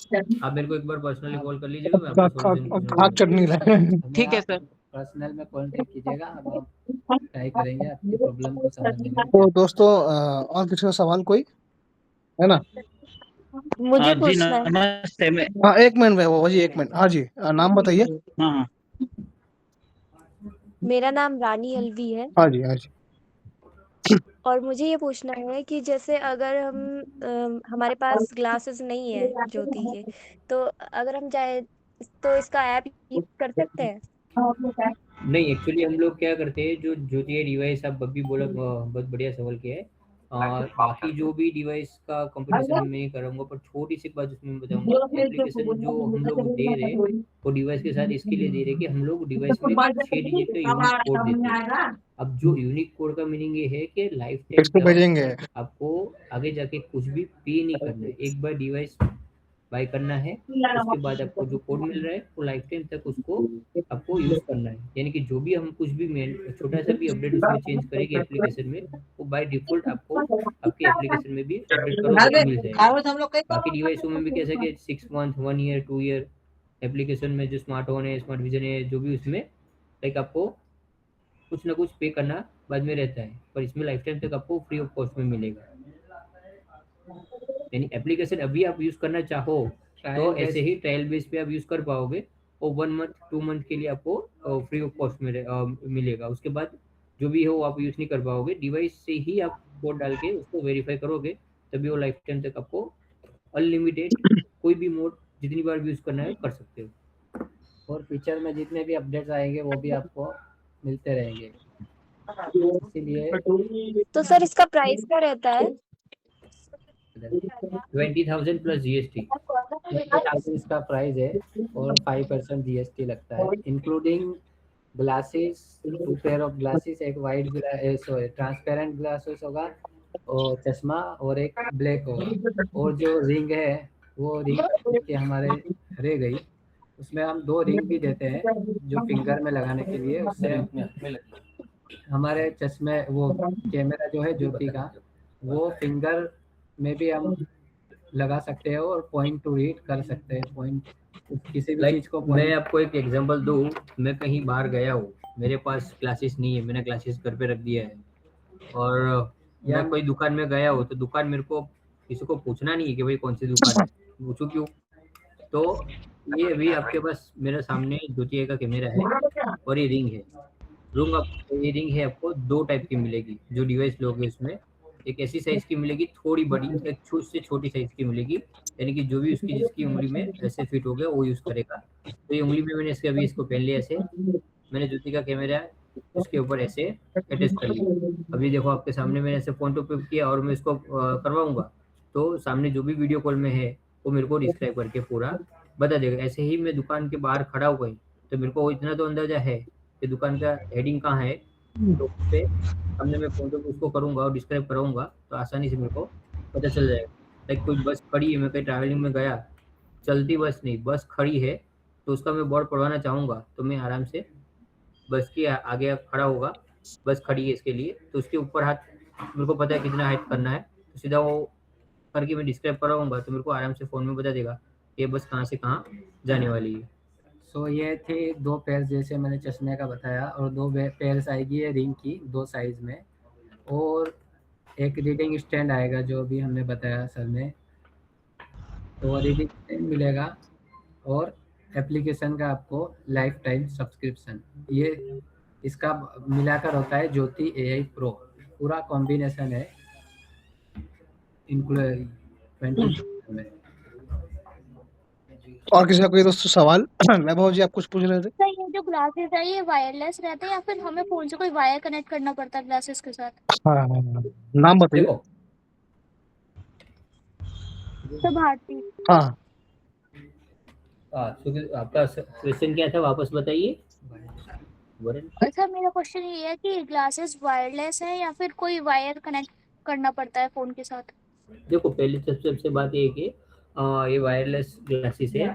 Speaker 7: आप मेरे को एक बार पर्सनली कॉल कर लीजिएगा, मैं आपको
Speaker 3: खाक चटनी लाए।
Speaker 11: ठीक है सर,
Speaker 8: पर्सनल में कांटेक्ट कीजिएगा, अब हम ट्राई करेंगे आपकी प्रॉब्लम को समझने का।
Speaker 3: तो दोस्तों और किसी का सवाल कोई है ना?
Speaker 1: मुझे पूछना है।
Speaker 5: नमस्ते।
Speaker 3: हाँ 1 मिनट वैभव जी, 1 मिनट। हाँ जी, नाम बताइए।
Speaker 5: हाँ
Speaker 12: मेरा नाम रानी अलवी है
Speaker 3: हाँ जी।
Speaker 12: और मुझे ये पूछना है कि जैसे अगर हमारे पास ग्लासेस नहीं है ज्योति के, तो अगर हम चाहे तो इसका ऐप यूज कर सकते हैं?
Speaker 7: नहीं, एक्चुअली हम लोग क्या करते हैं, जो ये डिवाइस आप अभी बोला, बहुत बढ़िया सवाल किया है। बाकी जो भी डिवाइस का कंपटीशन मैं करूँगा, पर छोटी सी बात उसमें मैं बताऊँगा कि एप्लीकेशन जो हम लोग दे रहे हैं, वो डिवाइस के साथ इसके लिए दे रहे हैं कि हम लोग डिवाइस में 6 डिजिट का यूनिक कोड देते हैं। अब जो यूनिक कोड का मीनिंग ये है कि लाइफ टाइम
Speaker 3: टेक्स्ट पे भेजेंगे।
Speaker 7: आपको आगे जाके कुछ भी पे नहीं करना है। एक बार डिवाइस बाय करना है, उसके बाद आपको जो कोड मिल रहा है वो लाइफ टाइम तक उसको आपको यूज करना है। यानी कि जो भी हम कुछ भी छोटा सा भी अपडेट उसमें चेंज करेंगे एप्लीकेशन में, वो बाय डिफॉल्ट आपको आपके एप्लीकेशन में भी अपडेट करोगे तो मिल जाएगा। बाकी डिवाइसों में भी कैसे कि 6 मंथ, 1 ईयर, 2 ईयर एप्लीकेशन में जो स्मार्ट होन है, स्मार्ट विजन है, जो भी उसमें लाइक आपको कुछ ना कुछ पे करना बाद में रहता है, पर इसमें लाइफ टाइम तक आपको फ्री ऑफ कॉस्ट में मिलेगा। यानी एप्लीकेशन अभी आप यूज करना चाहो तो ऐसे ही ट्रायल बेस पे आप यूज कर पाओगे, और 1 मंथ 2 मंथ के लिए आपको फ्री ऑफ कॉस्ट मिलेगा। उसके बाद जो भी हो आप यूज नहीं कर पाओगे। डिवाइस से ही आप कोड डाल के उसको वेरीफाई करोगे, तभी वो लाइफ टाइम तक आपको अनलिमिटेड कोई भी मोड जितनी बार भी यूज करना है कर सकते हो।
Speaker 8: और फ्यूचर में जितने भी अपडेट्स आएंगे वो भी आपको मिलते रहेंगे, इसीलिए।
Speaker 12: तो सर इसका प्राइस क्या रहता है?
Speaker 7: 20,000 प्लस जीएसटी।
Speaker 8: 20,000 इसका प्राइस है और 5% जीएसटी लगता है, including glasses, 2 pair of glasses, एक वाइट ट्रांसपेरेंट ग्लासेस होगा, और चश्मा, और एक ब्लैक होगा। और जो रिंग है वो रिंग के हमारे रह गई, उसमें हम 2 रिंग भी देते हैं जो फिंगर में लगाने के लिए। उससे हमारे चश्मे, वो कैमरा जो है ज्योति का, वो फिंगर में भी हम लगा सकते हैं और पॉइंट टू रीड कर सकते हैं, पॉइंट किसी भी चीज को।
Speaker 7: मैं आपको एक एग्जांपल दूं, मैं कहीं बाहर गया हूँ, मेरे पास ग्लासेस नहीं है, मैंने ग्लासेस घर पे रख दिया है, और मैं कोई दुकान में गया हूँ, तो दुकान मेरे को किसी को पूछना नहीं है कि भाई कौन सी दुकान है, पूछू क्यों? तो ये अभी आपके पास मेरे सामने ज्योति का कैमरा है और ये रिंग है। ये रिंग है, आपको 2 टाइप की मिलेगी जो डिवाइस लोगे उसमें। एक ऐसी साइज की मिलेगी, थोड़ी बड़ी, एक से छोटी साइज की मिलेगी, यानी कि जो भी उसकी जिसकी उंगली में ऐसे फिट हो गया वो यूज करेगा। तो ये उंगली में मैंने इसको पहन लिया, ऐसे मैंने ज्योति का कैमरा उसके ऊपर ऐसे अटैच कर लिया। अभी देखो आपके सामने मैंने ऐसे फोन पे किया और मैं इसको करवाऊंगा, तो सामने जो भी वीडियो कॉल में है वो मेरे को डिस्क्राइब करके पूरा बता देगा। ऐसे ही मैं दुकान के बाहर खड़ा हो गई तो मेरे को इतना तो अंदाजा है कि दुकान का हेडिंग कहाँ है, तो उस पे सामने मैं फोन पे उसको करूंगा और डिस्क्राइब कराऊंगा, तो आसानी से मेरे को पता चल जाएगा। लाइक कोई बस खड़ी है, मैं कहीं ट्रैवलिंग में गया, चलती बस नहीं, बस खड़ी है, तो उसका मैं बोर्ड पढ़वाना चाहूँगा तो मैं आराम से बस के आगे खड़ा होगा, बस खड़ी है इसके लिए, तो उसके ऊपर हाथ मेरे को पता है कितना हाइट करना है, तो सीधा वो करके मैं डिस्क्राइब कराऊंगा तो मेरे को आराम से फ़ोन में बता देगा ये बस कहाँ से कहाँ जाने वाली है।
Speaker 8: सो ये थे 2 पेयर जैसे मैंने चश्मे का बताया, और 2 पेयर्स आएगी है रिंग की 2 साइज में, और एक रीडिंग स्टैंड आएगा जो भी हमने बताया सर ने, तो रीडिंग स्टैंड मिलेगा, और एप्लीकेशन का आपको लाइफ टाइम सब्सक्रिप्शन, ये इसका मिलाकर होता है ज्योति AI प्रो, पूरा कॉम्बिनेशन है इंक्लूड 20 में।
Speaker 3: और किसी का कोई दोस्तों सवाल? वैभव जी आप कुछ पूछ रहे थे?
Speaker 1: सर ये जो ग्लासेस है ये वायरलेस रहते हैं या फिर हमें फोन से कोई वायर कनेक्ट करना पड़ता है ग्लासेस के साथ?
Speaker 3: हाँ, नाम बताइए।
Speaker 1: तो भारती।
Speaker 3: हाँ,
Speaker 7: आपका क्वेश्चन क्या था, वापस बताइए।
Speaker 1: सर मेरा क्वेश्चन ये है कि ग्लासेस वायरलेस है या फिर कोई वायर कनेक्ट करना पड़ता है फोन के साथ?
Speaker 7: देखो पहले सबसे बात ये है कि ये वायरलेस ग्लासेस है,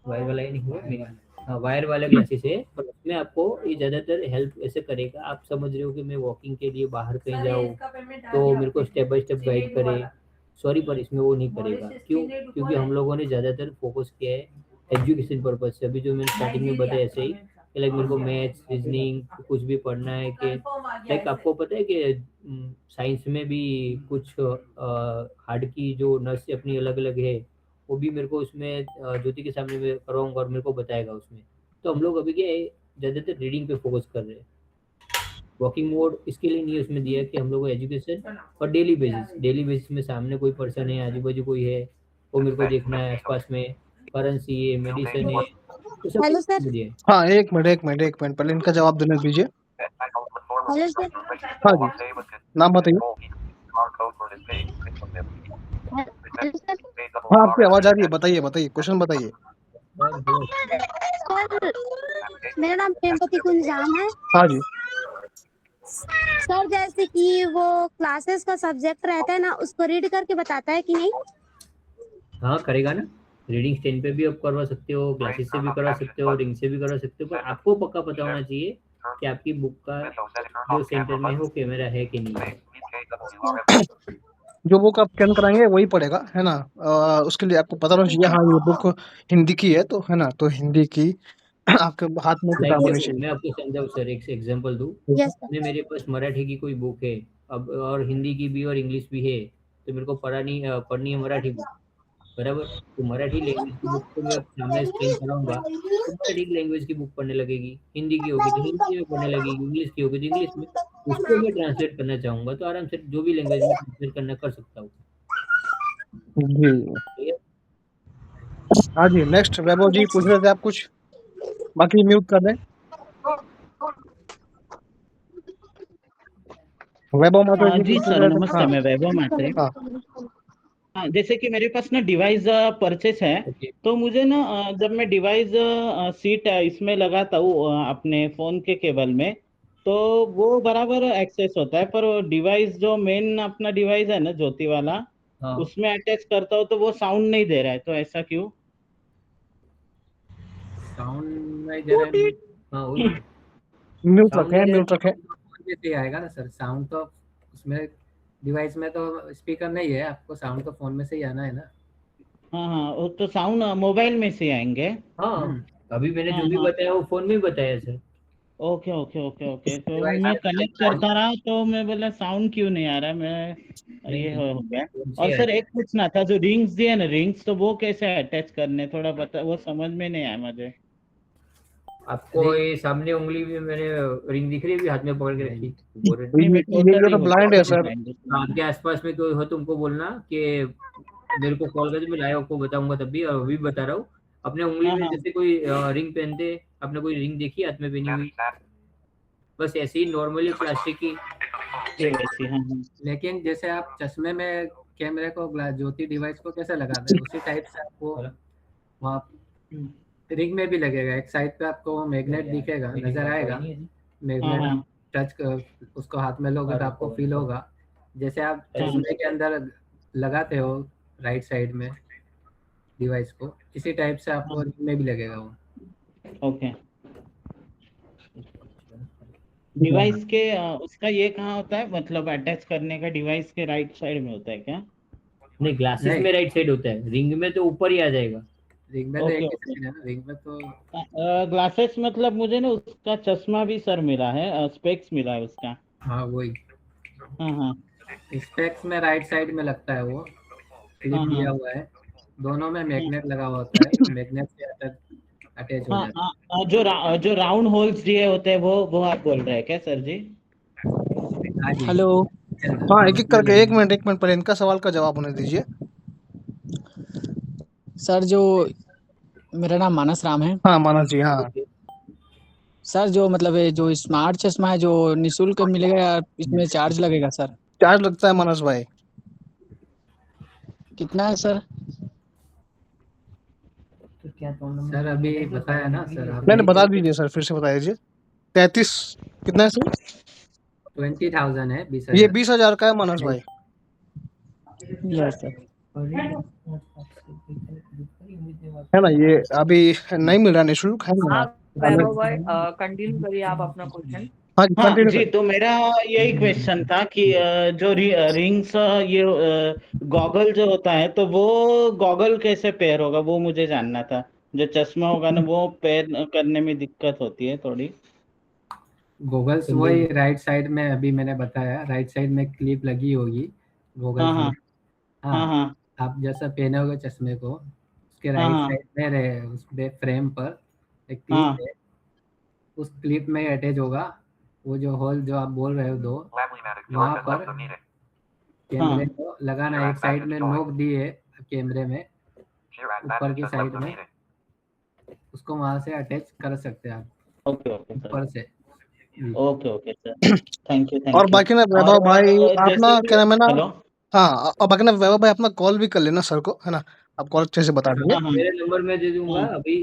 Speaker 7: वायर वाला ही नहीं हुआ, हाँ वायर वाला ग्लासेस है, पर उसमें आपको ये ज़्यादातर हेल्प ऐसे करेगा। आप समझ रहे हो कि मैं वॉकिंग के लिए बाहर कहीं जाऊँ तो मेरे को स्टेप बाय स्टेप गाइड करे, सॉरी पर इसमें वो नहीं करेगा। क्यों? क्योंकि हम लोगों ने ज़्यादातर फोकस किया है एजुकेशन पर्पज से। अभी जो मैंने स्टार्टिंग में बताया ऐसे ही कि लाइक मेरे को मैथ्स, रीजनिंग कुछ भी पढ़ना है, कि लाइक आपको पता है कि साइंस में भी कुछ हार्ट की जो नर्स अपनी अलग अलग है, वो भी मेरे को उसमें ज्योति के सामने मैं करवाऊंगा और मेरे को बताएगा उसमें। तो हम लोग अभी क्या है ज़्यादातर रीडिंग पे फोकस कर रहे हैं। वॉकिंग मोड इसके लिए नहीं उसमें दिया कि हम लोग को एजुकेशन और डेली बेसिस में सामने कोई पर्सन है, आजू बाजू कोई है, वो मेरे को देखना है, आसपास में करेंसी है, मेडिसिन है,
Speaker 1: हेलो सर।
Speaker 7: बोलिए।
Speaker 3: हाँ, एक मिनट पहले इनका जवाब देने दीजिए।
Speaker 1: Hello sir.
Speaker 3: हाँ जी, नाम बताइए।
Speaker 1: Hello sir.
Speaker 3: हाँ, आपकी आवाज आ रही है, बताइए क्वेश्चन बताइए।
Speaker 1: सर मेरा नाम प्रेमवती कुंजाम है।
Speaker 3: हाँ जी।
Speaker 1: सर जैसे कि वो क्लासेस का सब्जेक्ट रहता है ना, उसको रीड करके बताता है कि नहीं?
Speaker 7: हाँ करेगा ना, रीडिंग स्टैंड पे भी आप करवा सकते हो, क्लासेस से भी करवा सकते हो, रिंग से भी करवा सकते हो, पर आपको पक्का पता होना चाहिए कि आपकी बुक का जो सेंटर में हो कैमरा है कि नहीं है।
Speaker 3: जो बुक आप स्कैन कराएंगे वही पड़ेगा, है ना। उसके लिए आपको पता होना चाहिए, हाँ ये बुक हिंदी की है, तो है ना, तो हिंदी की आपके हाथ में
Speaker 7: लाइक
Speaker 3: किताब होनी
Speaker 7: देखो,
Speaker 3: चाहिए।
Speaker 7: मैं आपको समझाऊँ सर, एक एग्जांपल दूँ।
Speaker 1: Yes sir.
Speaker 7: मैं मेरे पास मराठी की कोई बुक है, अब और हिंदी की भी और इंग्लिश भी है, तो मेरे को पढ़नी है मराठी बुक, बराबर। तो मराठी लैंग्वेज की बुक को मैं सामने स्क्रीन कराऊंगा तो मराठी लैंग्वेज की बुक पढ़ने लगेगी, हिंदी की होगी तो हिंदी में पढ़ने लगेगी, इंग्लिश की होगी तो इंग्लिश में। उसको मैं ट्रांसलेट करना चाहूंगा तो आराम से जो भी लैंग्वेज में ट्रांसलेट करना कर सकता हूँ।
Speaker 3: जी। हाँ जी, नेक्स्ट वैभव जी पूछ रहे थे आप कुछ, बाकी म्यूट कर दें। वैभव मात्रे जी
Speaker 5: जी
Speaker 3: पूछ
Speaker 5: सर,
Speaker 3: रहे थे।
Speaker 5: नमस्ते,
Speaker 3: हाँ
Speaker 5: मैं वैभव मात्रे।
Speaker 3: हाँ।
Speaker 5: हाँ, जैसे कि मेरे पास ना डिवाइस परचेस है,
Speaker 7: ओके,
Speaker 5: तो मुझे ना जब मैं डिवाइस सीट इसमें लगाता हूँ अपने फोन के केबल में, तो वो बराबर एक्सेस होता है, पर डिवाइस जो मेन अपना डिवाइस है ना ज्योति वाला,
Speaker 7: हाँ
Speaker 5: उसमें अटैच करता हूँ तो वो साउंड नहीं दे रहा है, तो ऐसा क्यों?
Speaker 7: साउंड नहीं दे रहा है। हाँ वही तो,
Speaker 3: म्यूट
Speaker 7: साउंड नहीं
Speaker 3: रखें,
Speaker 7: दे
Speaker 3: म्यूट
Speaker 7: रहा
Speaker 3: रखें।
Speaker 7: है तो आएगा ना सर, साउंड तो उसमें डिवाइस में तो स्पीकर नहीं है, आपको साउंड तो फोन में से ही आना है ना।
Speaker 5: हाँ हाँ, वो तो साउंड मोबाइल में से आएंगे।
Speaker 7: हाँ अभी मैंने
Speaker 5: हाँ
Speaker 7: जो भी
Speaker 5: हाँ,
Speaker 7: बताया वो फोन में भी बताया sir.
Speaker 5: Okay okay okay okay, तो
Speaker 7: डिवाइस
Speaker 5: मैं
Speaker 7: में
Speaker 5: कनेक्ट करता रहा तो मैं बोला साउंड क्यों नहीं आ रहा, मैं
Speaker 7: नहीं
Speaker 5: ये
Speaker 7: नहीं
Speaker 5: हो गया।
Speaker 7: फोन से
Speaker 5: और
Speaker 7: ही
Speaker 5: सर
Speaker 7: आएगा।
Speaker 5: एक पूछना था, जो रिंग्स दिए ना, रिंग्स तो वो कैसे अटैच करने, थोड़ा बता, वो समझ में नहीं आया मुझे।
Speaker 7: आपको ये सामने उंगली में मैंने रिंग दिख रही है, अभी हाथ में पकड़ के रखी, बोल रहे
Speaker 5: नहीं, मैं
Speaker 3: ये
Speaker 5: टोटली
Speaker 3: तो
Speaker 5: हो गया,
Speaker 3: ब्लाइंड है
Speaker 5: टोटली
Speaker 3: सर।
Speaker 5: ब्लाइंड।
Speaker 7: आपके आसपास में कोई हो तुमको बोलना कि मेरे को कॉल करके, मैं लाइव आपको बताऊंगा तब भी, और अभी बता रहा हूँ। अपने उंगली
Speaker 5: हाँ
Speaker 7: में
Speaker 5: हाँ,
Speaker 7: जैसे कोई रिंग पहनते, आपने कोई रिंग देखी हाथ में पहनी हुई, बस ऐसे ही नॉर्मली प्लास्टिक की।
Speaker 5: ये वैसी, हाँ हाँ।
Speaker 8: लेकिन जैसे आप चश्मे में कैमरे को ज्योति डिवाइस को कैसे लगाते हैं, उसी टाइप से आपको वहाँ रिंग में भी लगेगा। एक साइड पे आपको मैग्नेट दिखेगा, नजर आएगा
Speaker 5: हाँ
Speaker 8: मैग्नेट।
Speaker 5: हाँ
Speaker 8: उसको हाथ में लोगे तो आपको फील होगा, जैसे आप
Speaker 5: हाँ,
Speaker 8: चश्मे के अंदर लगाते हो राइट साइड में डिवाइस को, इसी टाइप से आपको
Speaker 5: हाँ,
Speaker 8: रिंग में भी लगेगा वो।
Speaker 5: ओके। डिवाइस के उसका ये कहाँ होता है, मतलब अटैच करने का डिवाइस के राइट साइड में होता है क्या?
Speaker 7: नहीं, ग्लासेस
Speaker 8: नहीं,
Speaker 7: में राइट साइड होता है, रिंग में तो ऊपर ही आ जाएगा।
Speaker 8: रिंग में तो एक
Speaker 5: ओके
Speaker 8: ही
Speaker 5: ओके।
Speaker 8: साइड है ना, रिंग में तो।
Speaker 5: ग्लासेस मतलब मुझे ना उसका चश्मा भी सर मिला है, स्पेक्स मिला है उसका।
Speaker 8: हाँ वही,
Speaker 5: हाँ हाँ
Speaker 8: स्पेक्स में राइट साइड में लगता है वो, क्लिप
Speaker 5: हाँ हाँ
Speaker 8: दिया हुआ है, दोनों में मैग्नेट लगा हुआ होता है, मैग्नेट से अटैच हो
Speaker 5: हाँ
Speaker 8: जाता
Speaker 5: हाँ, जो राउंड होल्स दिए होते हैं, वो आप बोल रहे हैं क्या सर जी?
Speaker 8: है। हाँ जी,
Speaker 11: हेलो
Speaker 3: हाँ, एक एक
Speaker 8: उसमें
Speaker 3: करके,
Speaker 8: लगेगा।
Speaker 3: एक मिनट पहले इनका सवाल का जवाब होने दीजिए।
Speaker 11: सर, जो मेरा नाम मानस राम है।
Speaker 3: हाँ मानस जी, हाँ।
Speaker 11: सर जो मतलब ये जो स्मार्ट चश्मा है, जो निशुल्क मिलेगा या इसमें चार्ज लगेगा सर?
Speaker 3: चार्ज लगता है मानस भाई।
Speaker 11: कितना है सर?
Speaker 8: सर अभी बताया ना सर,
Speaker 3: नहीं नहीं,
Speaker 8: अभी
Speaker 3: बता दीजिए सर, फिर से बता दीजिए। 33 कितना है सर?
Speaker 8: 20,000 है,
Speaker 3: ये
Speaker 8: 20,000।
Speaker 3: 20,000 का है मानस भाई।
Speaker 11: Yes sir.
Speaker 3: है ना, ये अभी नहीं मिल रहा निःशुल्क, है ना।
Speaker 13: हाँ वैभव भाई, कंटिन्यू करिए आप अपना क्वेश्चन।
Speaker 3: हाँ जी,
Speaker 5: हाँ
Speaker 3: कंटिन्यू
Speaker 5: जी,
Speaker 3: कर।
Speaker 5: तो मेरा यही क्वेश्चन था कि जो रिंग्स, ये गॉगल जो होता है, तो वो गॉगल कैसे पेयर होगा, वो मुझे जानना था। जो चश्मा होगा ना, वो पेयर करने में दिक्कत होती है थोड़ी।
Speaker 8: गूगल्स वही राइट साइड में, अभी मैंने बताया राइट साइड में क्लिप लगी होगी
Speaker 5: हाँ
Speaker 8: गूगल्स में।
Speaker 5: हाँ हाँ
Speaker 8: हाँ,
Speaker 5: हाँ
Speaker 8: आप जैसा पहने होगे चश्मे को, उसके
Speaker 5: हाँ
Speaker 8: राइट
Speaker 5: हाँ
Speaker 8: साइड में रहे, उस फ्रेम पर एक क्लिप
Speaker 5: हाँ
Speaker 8: है, उस क्लिप में अटैच होगा वो जो होल जो आप बोल रहे हो दो, वहाँ पर कैमरे
Speaker 5: हाँ
Speaker 8: को लगाना है। एक साइड में नोक दी है कैमरे में, ऊपर की साइड में, उसको वहाँ से अटैच कर सकते हैं आप
Speaker 5: ओके ओके सर,
Speaker 8: ऊपर से।
Speaker 5: Okay okay sir, thank you
Speaker 3: और बाकी ना वैभव भाई आप ना
Speaker 5: जैसे
Speaker 3: क्या नाम है ना,
Speaker 5: हेलो,
Speaker 3: हाँ और बाकी ना वैभव भाई अपना कॉल भी कर लेना सर को, है ना, आप कॉल अच्छे से बता दीजिए।
Speaker 5: हाँ हाँ
Speaker 7: मेरे नंबर में दे दूंगा
Speaker 5: हाँ।
Speaker 7: अभी।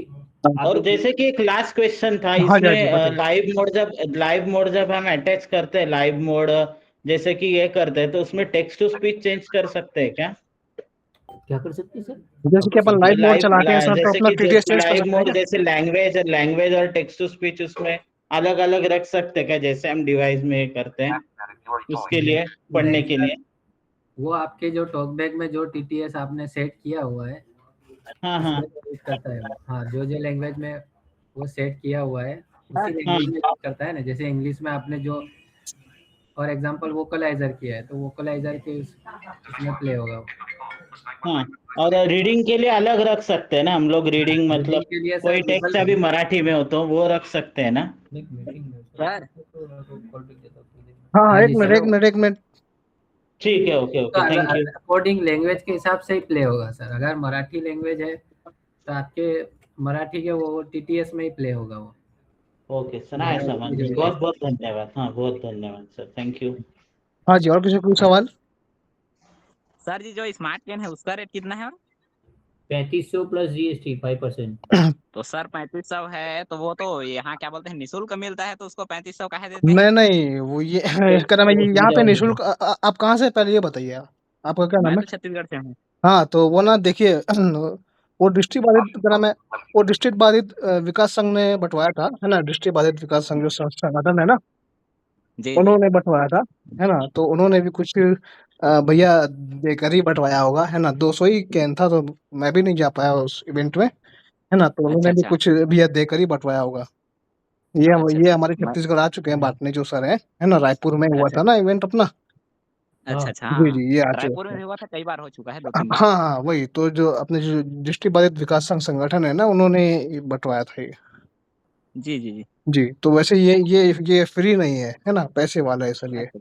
Speaker 7: आप
Speaker 5: और
Speaker 7: लोग
Speaker 5: जैसे कि एक लास्ट क्वेश्चन था
Speaker 3: हाँ जी, हाँ जी,
Speaker 5: इसमें,
Speaker 3: बताइए।
Speaker 5: लाइव मोड जब हम अटैच करते हैं, लाइव मोड जैसे कि ये करते हैं, तो उसमें टेक्स्ट टू स्पीच चेंज कर सकते हैं क्या?
Speaker 7: क्या कर सकते हैं सर?
Speaker 3: जैसे कि अपन लाइव मोड चलाते हैं सर, तो
Speaker 5: जैसे
Speaker 3: अपना
Speaker 5: कि
Speaker 3: टीटीएस चेंज कर
Speaker 5: लाइव
Speaker 3: सकते हैं
Speaker 5: मोड
Speaker 3: क्या?
Speaker 5: जैसे लैंग्वेज और टेक्स्ट टू स्पीच उसमें अलग अलग रख सकते हैं क्या, जैसे हम डिवाइस में करते हैं उसके लिए, पढ़ने के लिए?
Speaker 8: वो आपके जो टॉकबैक में जो टीटीएस आपने सेट किया हुआ है,
Speaker 5: हाँ हाँ
Speaker 8: उसमें यूज करता है वो। हाँ, जो लैंग्वेज में वो सेट किया हुआ है उसी
Speaker 5: हाँ
Speaker 8: लैंग्वेज में यूज करता है ना। जैसे इंग्लिश में आपने जो फॉर एग्जांपल वोकलाइजर किया है, तो वोकलाइजर के उसमें प्ले होगा वो।
Speaker 5: हाँ। और रीडिंग के लिए अलग रख सकते हैं ना हम लोग, रीडिंग
Speaker 8: रीडिंग
Speaker 5: मतलब
Speaker 8: के लिए
Speaker 5: कोई
Speaker 8: सर
Speaker 5: टेक्स्ट
Speaker 8: गूगल
Speaker 5: अभी मराठी में हो तो वो रख सकते हैं ना?
Speaker 11: सर
Speaker 3: हाँ
Speaker 8: हाँ
Speaker 3: एक
Speaker 8: जी
Speaker 3: मिनट
Speaker 8: सर,
Speaker 3: एक मिनट एक मिनट
Speaker 5: ठीक है, ओके
Speaker 8: तो
Speaker 5: okay, thank you.
Speaker 8: According language के हिसाब से ही प्ले होगा सर। अगर मराठी लैंग्वेज है तो आपके मराठी के वो टीटीएस में ही प्ले होगा वो।
Speaker 5: ओके सर, आए समझ गए, बहुत बहुत धन्यवाद, हाँ बहुत धन्यवाद सर, थैंक यू।
Speaker 3: हाँ जी, और किसी को कोई सवाल?
Speaker 11: सर जी जो स्मार्ट पेन है उसका रेट कितना है? और
Speaker 7: 3500 प्लस जीएसटी 5%।
Speaker 11: तो सर 3500 है तो वो तो यहाँ क्या बोलते हैं निःशुल्क मिलता है, तो उसको 3500 कहे देते हैं?
Speaker 3: नहीं नहीं, वो ये क्या नाम है, ये यहाँ पे निःशुल्क आप कहाँ से, पहले ये बताइए आप, आपका क्या नाम
Speaker 11: मैं
Speaker 3: है?
Speaker 11: तो छत्तीसगढ़ से हूँ।
Speaker 3: हाँ तो वो ना देखिए वो डिस्ट्रिक्ट बाधित क्या नाम है, वो डिस्ट्रिक्ट बाधित विकास संघ ने बंटवाया था, है ना, डिस्ट्रिक्ट बाधित विकास संघ जो संगठन है ना,
Speaker 11: जी जी।
Speaker 3: उन्होंने बंटवाया था, है ना, तो उन्होंने भी कुछ भैया देकर ही बंटवाया होगा, है ना, 200 ही कैन था, तो मैं भी नहीं जा पाया उस इवेंट में, है ना, तो
Speaker 11: अच्छा
Speaker 3: उन्होंने भी
Speaker 11: अच्छा
Speaker 3: कुछ भैया देकर ही बंटवाया होगा।
Speaker 11: अच्छा
Speaker 3: ये
Speaker 11: अच्छा।
Speaker 3: हमारे
Speaker 11: मैं
Speaker 3: छत्तीसगढ़ आ चुके हैं बांटने जो सर है ना, रायपुर में हुआ
Speaker 11: अच्छा
Speaker 3: था ना इवेंट अपना।
Speaker 11: अच्छा अच्छा।
Speaker 3: जी
Speaker 11: हाँ,
Speaker 3: जी, ये आ
Speaker 11: रायपुर
Speaker 3: चुके
Speaker 11: में
Speaker 3: हैं।
Speaker 11: भी हुआ था, कई बार हो चुका है, 2-3 बार।
Speaker 3: हाँ हाँ, वही तो जो अपने जो डिस्ट्रिक्ट बाधित विकास संघ संगठन है ना, उन्होंने ये बंटवाया था ये।
Speaker 11: जी जी जी।
Speaker 3: जी, तो वैसे ये फ्री नहीं है ना, पैसे वाला है सर ये।
Speaker 11: अच्छा,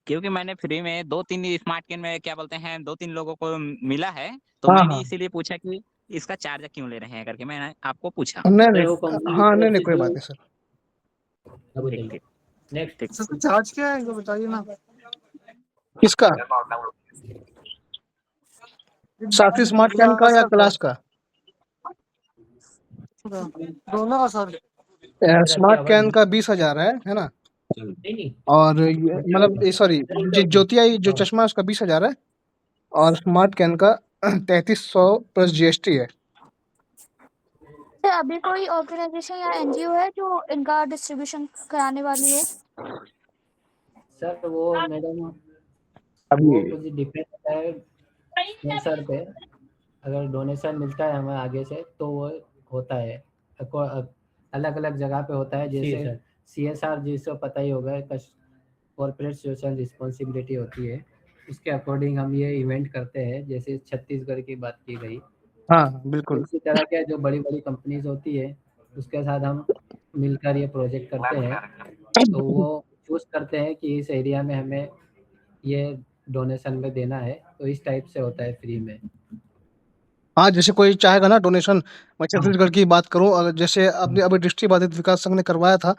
Speaker 11: क्योंकि मैंने फ्री में 2-3 स्मार्ट पेन में क्या बोलते हैं 2-3 लोगों को मिला है, तो
Speaker 3: हाँ
Speaker 11: मैंने
Speaker 3: हाँ,
Speaker 11: इसीलिए पूछा कि इसका चार्ज क्यों ले रहे हैं करके मैंने आपको पूछा।
Speaker 3: नहीं
Speaker 7: सर वो
Speaker 3: नहीं,
Speaker 7: कंपनी की
Speaker 3: हाँ नहीं
Speaker 7: तरफ
Speaker 3: नहीं,
Speaker 7: से
Speaker 3: कोई
Speaker 7: जो
Speaker 3: बात नहीं सर।
Speaker 11: ठीक ठीक
Speaker 7: नेक्स्ट
Speaker 11: ठीक।
Speaker 10: सर चार्ज क्या है इनको बताइए ना।
Speaker 3: किसका? साथी स्मार्ट कैन का या क्लास का?
Speaker 10: दोनों का सर।
Speaker 7: सर आपकी
Speaker 3: स्मार्ट
Speaker 7: आवाज
Speaker 3: कैन का 20,000 है ना,
Speaker 7: नहीं
Speaker 3: और मतलब ये सॉरी, ज्योति आई जो चश्मा है उसका 20,000 है, और स्मार्ट कैन का 3300 प्लस जीएसटी है।
Speaker 1: तो अभी कोई ऑर्गेनाइजेशन या एनजीओ है जो इनका डिस्ट्रीब्यूशन कराने वाली हो?
Speaker 8: सर वो मैडम वो
Speaker 3: अभी
Speaker 8: कुछ डिपेंड होता है स्पॉन्सर पे। अगर डोनेशन मिलता है हमें आगे से तो वो होता है, अलग अलग जगह पे होता है। जैसे CSR जिसको पता ही होगा, कॉर्पोरेट सोशल रिस्पॉन्सिबिलिटी होती है, उसके अकॉर्डिंग हम ये इवेंट करते हैं। जैसे छत्तीसगढ़ की बात की गई,
Speaker 3: हाँ
Speaker 8: तो
Speaker 3: बिल्कुल।
Speaker 8: इसी तरह के जो बड़ी बड़ी कंपनीज होती है उसके साथ हम मिलकर ये प्रोजेक्ट करते हैं। तो वो चूज करते हैं कि इस एरिया में हमें ये डोनेशन में देना है, तो इस टाइप से होता है फ्री में।
Speaker 3: हाँ, जैसे कोई चाहेगा ना डोनेशन, मैं छत्तीसगढ़ की बात करूँ, अगर जैसे अपने अभी डिस्ट्रिक्ट बाधित विकास संघ ने करवाया था,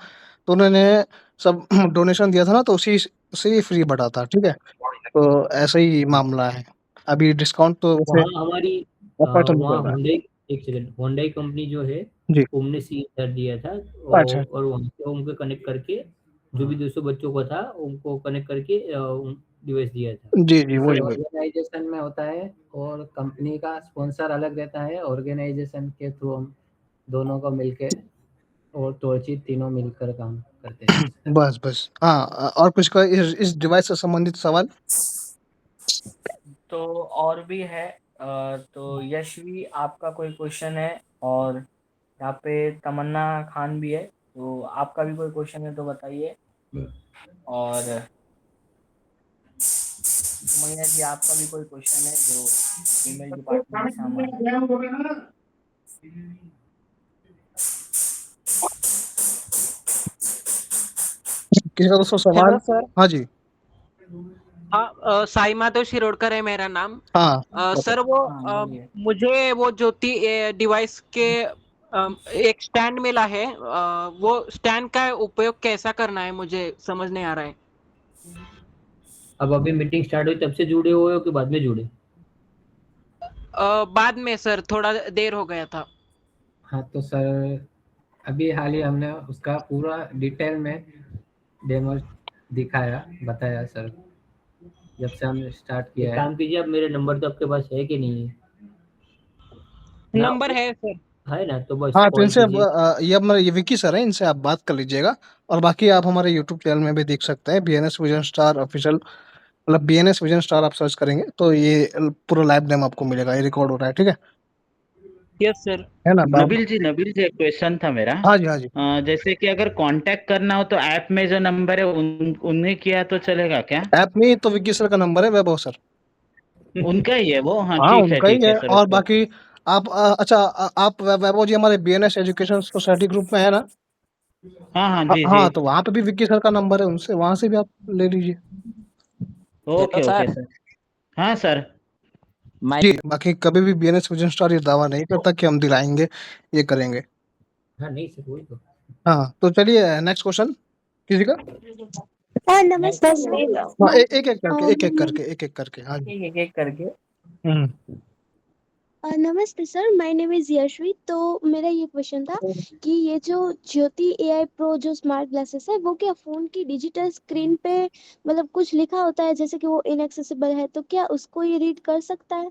Speaker 3: तो उन्होंने सब डोनेशन दिया था ना, तो उसी से ही फ्री बढ़ा था, ठीक है, तो ऐसा ही मामला है। अभी डिस्काउंट तो वैसे
Speaker 7: वहाँ हमारी
Speaker 3: ऑफर चालू
Speaker 7: वहाँ
Speaker 3: कर रहा है।
Speaker 7: हुंडई, एक सेकंड, हुंडई कंपनी जो है
Speaker 3: जी,
Speaker 7: उनने CSR दिया था,
Speaker 3: अच्छा,
Speaker 7: और वहाँ से उनको कनेक्ट करके जो भी 200 बच्चों को था उनको कनेक्ट करके डिवाइस दिया था।
Speaker 3: जी जी,
Speaker 8: ये
Speaker 3: वही वही।
Speaker 8: ऑर्गेनाइजेशन में होता है और कंपनी का स्पॉन्सर अलग रहता है। ऑर्गेनाइजेशन के थ्रू हम दोनों को मिलके और टॉर्चिट तीनों मिलकर काम करते हैं।
Speaker 3: बस बस, हाँ, और कुछ का इस डिवाइस से संबंधित सवाल?
Speaker 13: तो और भी है, तो यशवी आपका कोई क्वेश्चन है, और यहाँ पे तमन्ना खान भी है, तो आपका भी कोई क्वेश्चन है तो बताइए। और मैया जी आपका भी कोई क्वेश्चन है जो फीमेल डिपार्टमेंट में शामिल है?
Speaker 3: किसी का दोस्तों
Speaker 11: हेलो
Speaker 3: सवाल?
Speaker 11: सर।
Speaker 3: हाँ जी,
Speaker 11: हाँ, साई माधव शिरोडकर है मेरा नाम।
Speaker 3: हाँ
Speaker 11: सर वो
Speaker 13: हाँ बोलिए।
Speaker 11: मुझे वो ज्योति डिवाइस के एक स्टैंड मिला है, वो स्टैंड का उपयोग कैसा करना है मुझे समझ नहीं आ रहा है।
Speaker 7: अब अभी मीटिंग स्टार्ट हुई तब से जुड़े हुए हो कि बाद में जुड़े?
Speaker 11: बाद में सर, थोड़ा देर हो गया था।
Speaker 8: हाँ तो सर अभी हाल ही हमने उसका पूरा डिटेल में डेमो दिखाया, बताया सर, जब से हमने स्टार्ट
Speaker 7: एक
Speaker 8: किया है।
Speaker 7: काम कीजिए, अब मेरे नंबर तो आपके पास है कि नहीं है ना?
Speaker 11: नंबर है सर।
Speaker 7: है ना, तो बस
Speaker 3: हाँ तो
Speaker 7: कॉल
Speaker 3: इनसे
Speaker 7: कीजिए।
Speaker 3: ये हमारे ये विकी सर हैं, इनसे आप बात कर लीजिएगा। और बाकी आप हमारे यूट्यूब चैनल में भी देख सकते हैं, बीएनएस विजन स्टार ऑफिशियल, मतलब बीएनएस विजन स्टार आप सर्च करेंगे तो ये पूरा लाइव डेमो आपको मिलेगा, ये रिकॉर्ड हो रहा है, ठीक है?
Speaker 11: Yes sir.
Speaker 3: है ना?
Speaker 5: नबील जी एक क्वेश्चन था मेरा।
Speaker 3: हाँ जी, हाँ जी।
Speaker 5: जैसे कि अगर कांटेक्ट करना हो तो ऐप में जो नंबर है उन्हें किया तो चलेगा क्या?
Speaker 3: ऐप में तो विकी सर का नंबर है, वैभव सर।
Speaker 5: उनका ही है वो? हाँ
Speaker 3: हाँ उनका ही
Speaker 5: ठीक है
Speaker 3: है।
Speaker 5: सर,
Speaker 3: और
Speaker 5: ओके।
Speaker 3: बाकी आप अच्छा आप वैभव जी हमारे बीएनएस एजुकेशन सोसाइटी ग्रुप में है ना?
Speaker 5: हाँ जी जी।
Speaker 3: हाँ तो वहाँ पे भी विक्की सर का नंबर है, उनसे वहां से भी आप ले लीजिए।
Speaker 5: Okay okay sir. हाँ सर।
Speaker 3: जी बाकी कभी भी बीएनएस विजन स्टार ये दावा नहीं करता कि हम दिलाएंगे, ये करेंगे।
Speaker 7: हाँ नहीं सर, वही तो।
Speaker 3: हाँ तो चलिए नेक्स्ट क्वेश्चन किसी का।
Speaker 12: नमस्ते सर।
Speaker 3: हाँ एक एक करके एक एक करके हाँ जी।
Speaker 13: एक एक करके।
Speaker 12: नमस्ते sir, my name is Yashvi. तो मेरा ये क्वेश्चन था कि ये जो ज्योति एआई प्रो जो स्मार्ट ग्लासेस है, वो क्या फोन की डिजिटल स्क्रीन पे मतलब कुछ लिखा होता है, जैसे कि वो इनएक्सेसिबल है, तो क्या उसको ये रीड कर सकता है?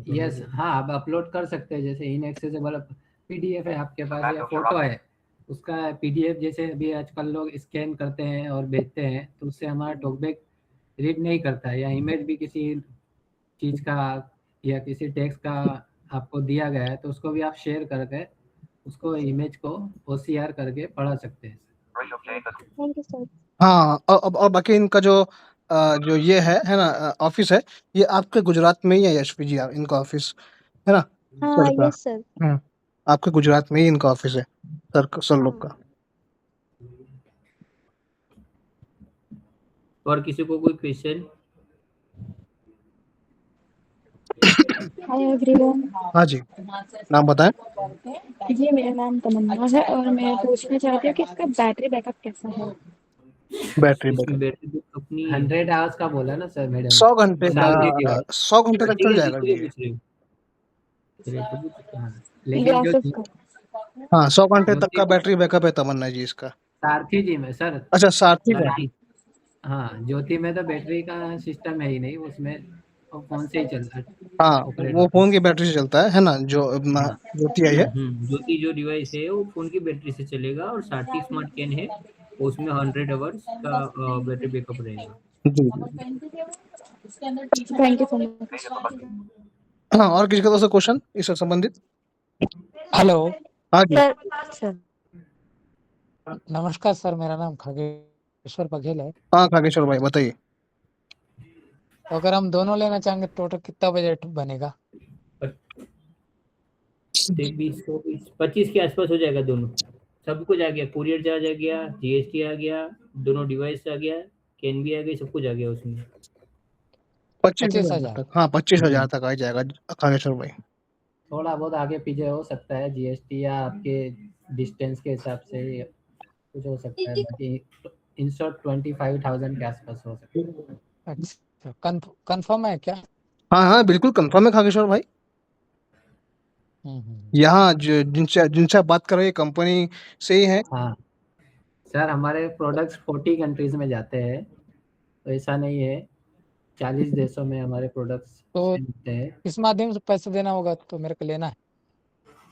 Speaker 8: यस, हाँ आप अपलोड कर सकते हैं, जैसे इनएक्सेसिबल पीडीएफ है आपके पास या फोटो है, उसका पीडीएफ जैसे अभी आजकल लोग स्कैन करते हैं और भेजते हैं, तो उससे हमारा टॉकबैक रीड नहीं करता है, या इमेज भी किसी चीज़ का या किसी टेक्स्ट का आपको दिया गया है तो उसको भी आप शेयर करके उसको इमेज को ओसीआर करके पढ़ा सकते हैं।
Speaker 12: Thank you sir.
Speaker 3: हाँ और बाकी इनका जो जो ये है ना ऑफिस है, ये आपके गुजरात में ही है यशवी जी, इनका ऑफिस है ना
Speaker 12: हाँ
Speaker 3: सर का?
Speaker 12: Yes sir.
Speaker 3: आपके गुजरात में ही इनका ऑफिस है सर लोग का।
Speaker 7: और किसी को कोई क्वेश्चन?
Speaker 14: Hi everyone.
Speaker 3: हाँ जी, नाम बताएं।
Speaker 14: जी मेरा नाम तमन्ना है और मैं पूछना चाहती हूँ कि इसका बैटरी बैकअप कैसा है?
Speaker 3: बैटरी
Speaker 7: इसमें
Speaker 3: बैकअप
Speaker 7: बैटरी अपनी
Speaker 8: 100 आवर्स का बोला ना सर मैडम।
Speaker 3: 100 घंटे का, 100 घंटे तक
Speaker 7: ठीक
Speaker 3: चल
Speaker 7: है,
Speaker 3: जाएगा
Speaker 7: दूसरे
Speaker 3: जी ये।
Speaker 7: पूछ रहे हो।
Speaker 8: हाँ, लेकिन जो
Speaker 14: ग्लासेस का।
Speaker 3: हाँ 100 घंटे तक
Speaker 8: ज्योति
Speaker 3: का बैटरी बैकअप है तमन्ना जी इसका।
Speaker 8: सारथी जी में सर।
Speaker 3: अच्छा सारथी का।
Speaker 8: हाँ ज्योति में तो बैटरी का सिस्टम है ही नहीं, उसमें वो फोन से ही चलता है।
Speaker 3: हाँ
Speaker 8: ऑपरेट
Speaker 3: वो
Speaker 8: होता
Speaker 3: फोन की बैटरी से चलता है ना, जो अपना
Speaker 8: हाँ।
Speaker 3: ज्योति आई है।
Speaker 7: ज्योति जो डिवाइस है वो फोन की बैटरी से चलेगा, और सारथी स्मार्ट कैन है, उसमें 100 आवर्स का बैटरी बैकअप रहेगा।
Speaker 3: जी
Speaker 14: थैंक यू सो मच।
Speaker 3: हाँ और किसी का दोस्तों क्वेश्चन इससे संबंधित?
Speaker 15: हेलो।
Speaker 3: हाँ जी।
Speaker 12: सर
Speaker 15: नमस्कार सर, मेरा नाम खगेश्वर बघेल है।
Speaker 3: हाँ खागेश्वर भाई बताइए।
Speaker 15: तो अगर हम दोनों लेना चाहेंगे टोटल कितना बजट बनेगा?
Speaker 7: 23, 24, 25 के आसपास हो जाएगा दोनों। सब कुछ आ गया, कुरियर चार्ज आ गया, जीएसटी आ गया, दोनों डिवाइस आ गया, कैन भी आ गई, सब कुछ आ गया उसमें।
Speaker 3: 25,000 तक। हाँ 25,000 तक आ जाएगा खागेश्वर भाई।
Speaker 8: थोड़ा बहुत आगे पीछे हो सकता है, जीएसटी या आपके डिस्टेंस के हिसाब से कुछ हो सकता है, बाकी इन शॉर्ट 25,000 के आसपास हो सकता है।
Speaker 15: अच्छा कंफर्म है क्या?
Speaker 3: हाँ बिल्कुल कंफर्म है खागेश्वर भाई। यहाँ जिनसे जिनसे आप बात कर रहे हैं कंपनी से ही है।
Speaker 8: हाँ सर, हमारे प्रोडक्ट्स 40 कंट्रीज में जाते हैं, तो ऐसा नहीं है, 40 देशों में हमारे प्रोडक्ट्स
Speaker 15: तो
Speaker 8: मिलते हैं।
Speaker 15: किस माध्यम से पैसे देना होगा तो मेरे को लेना है?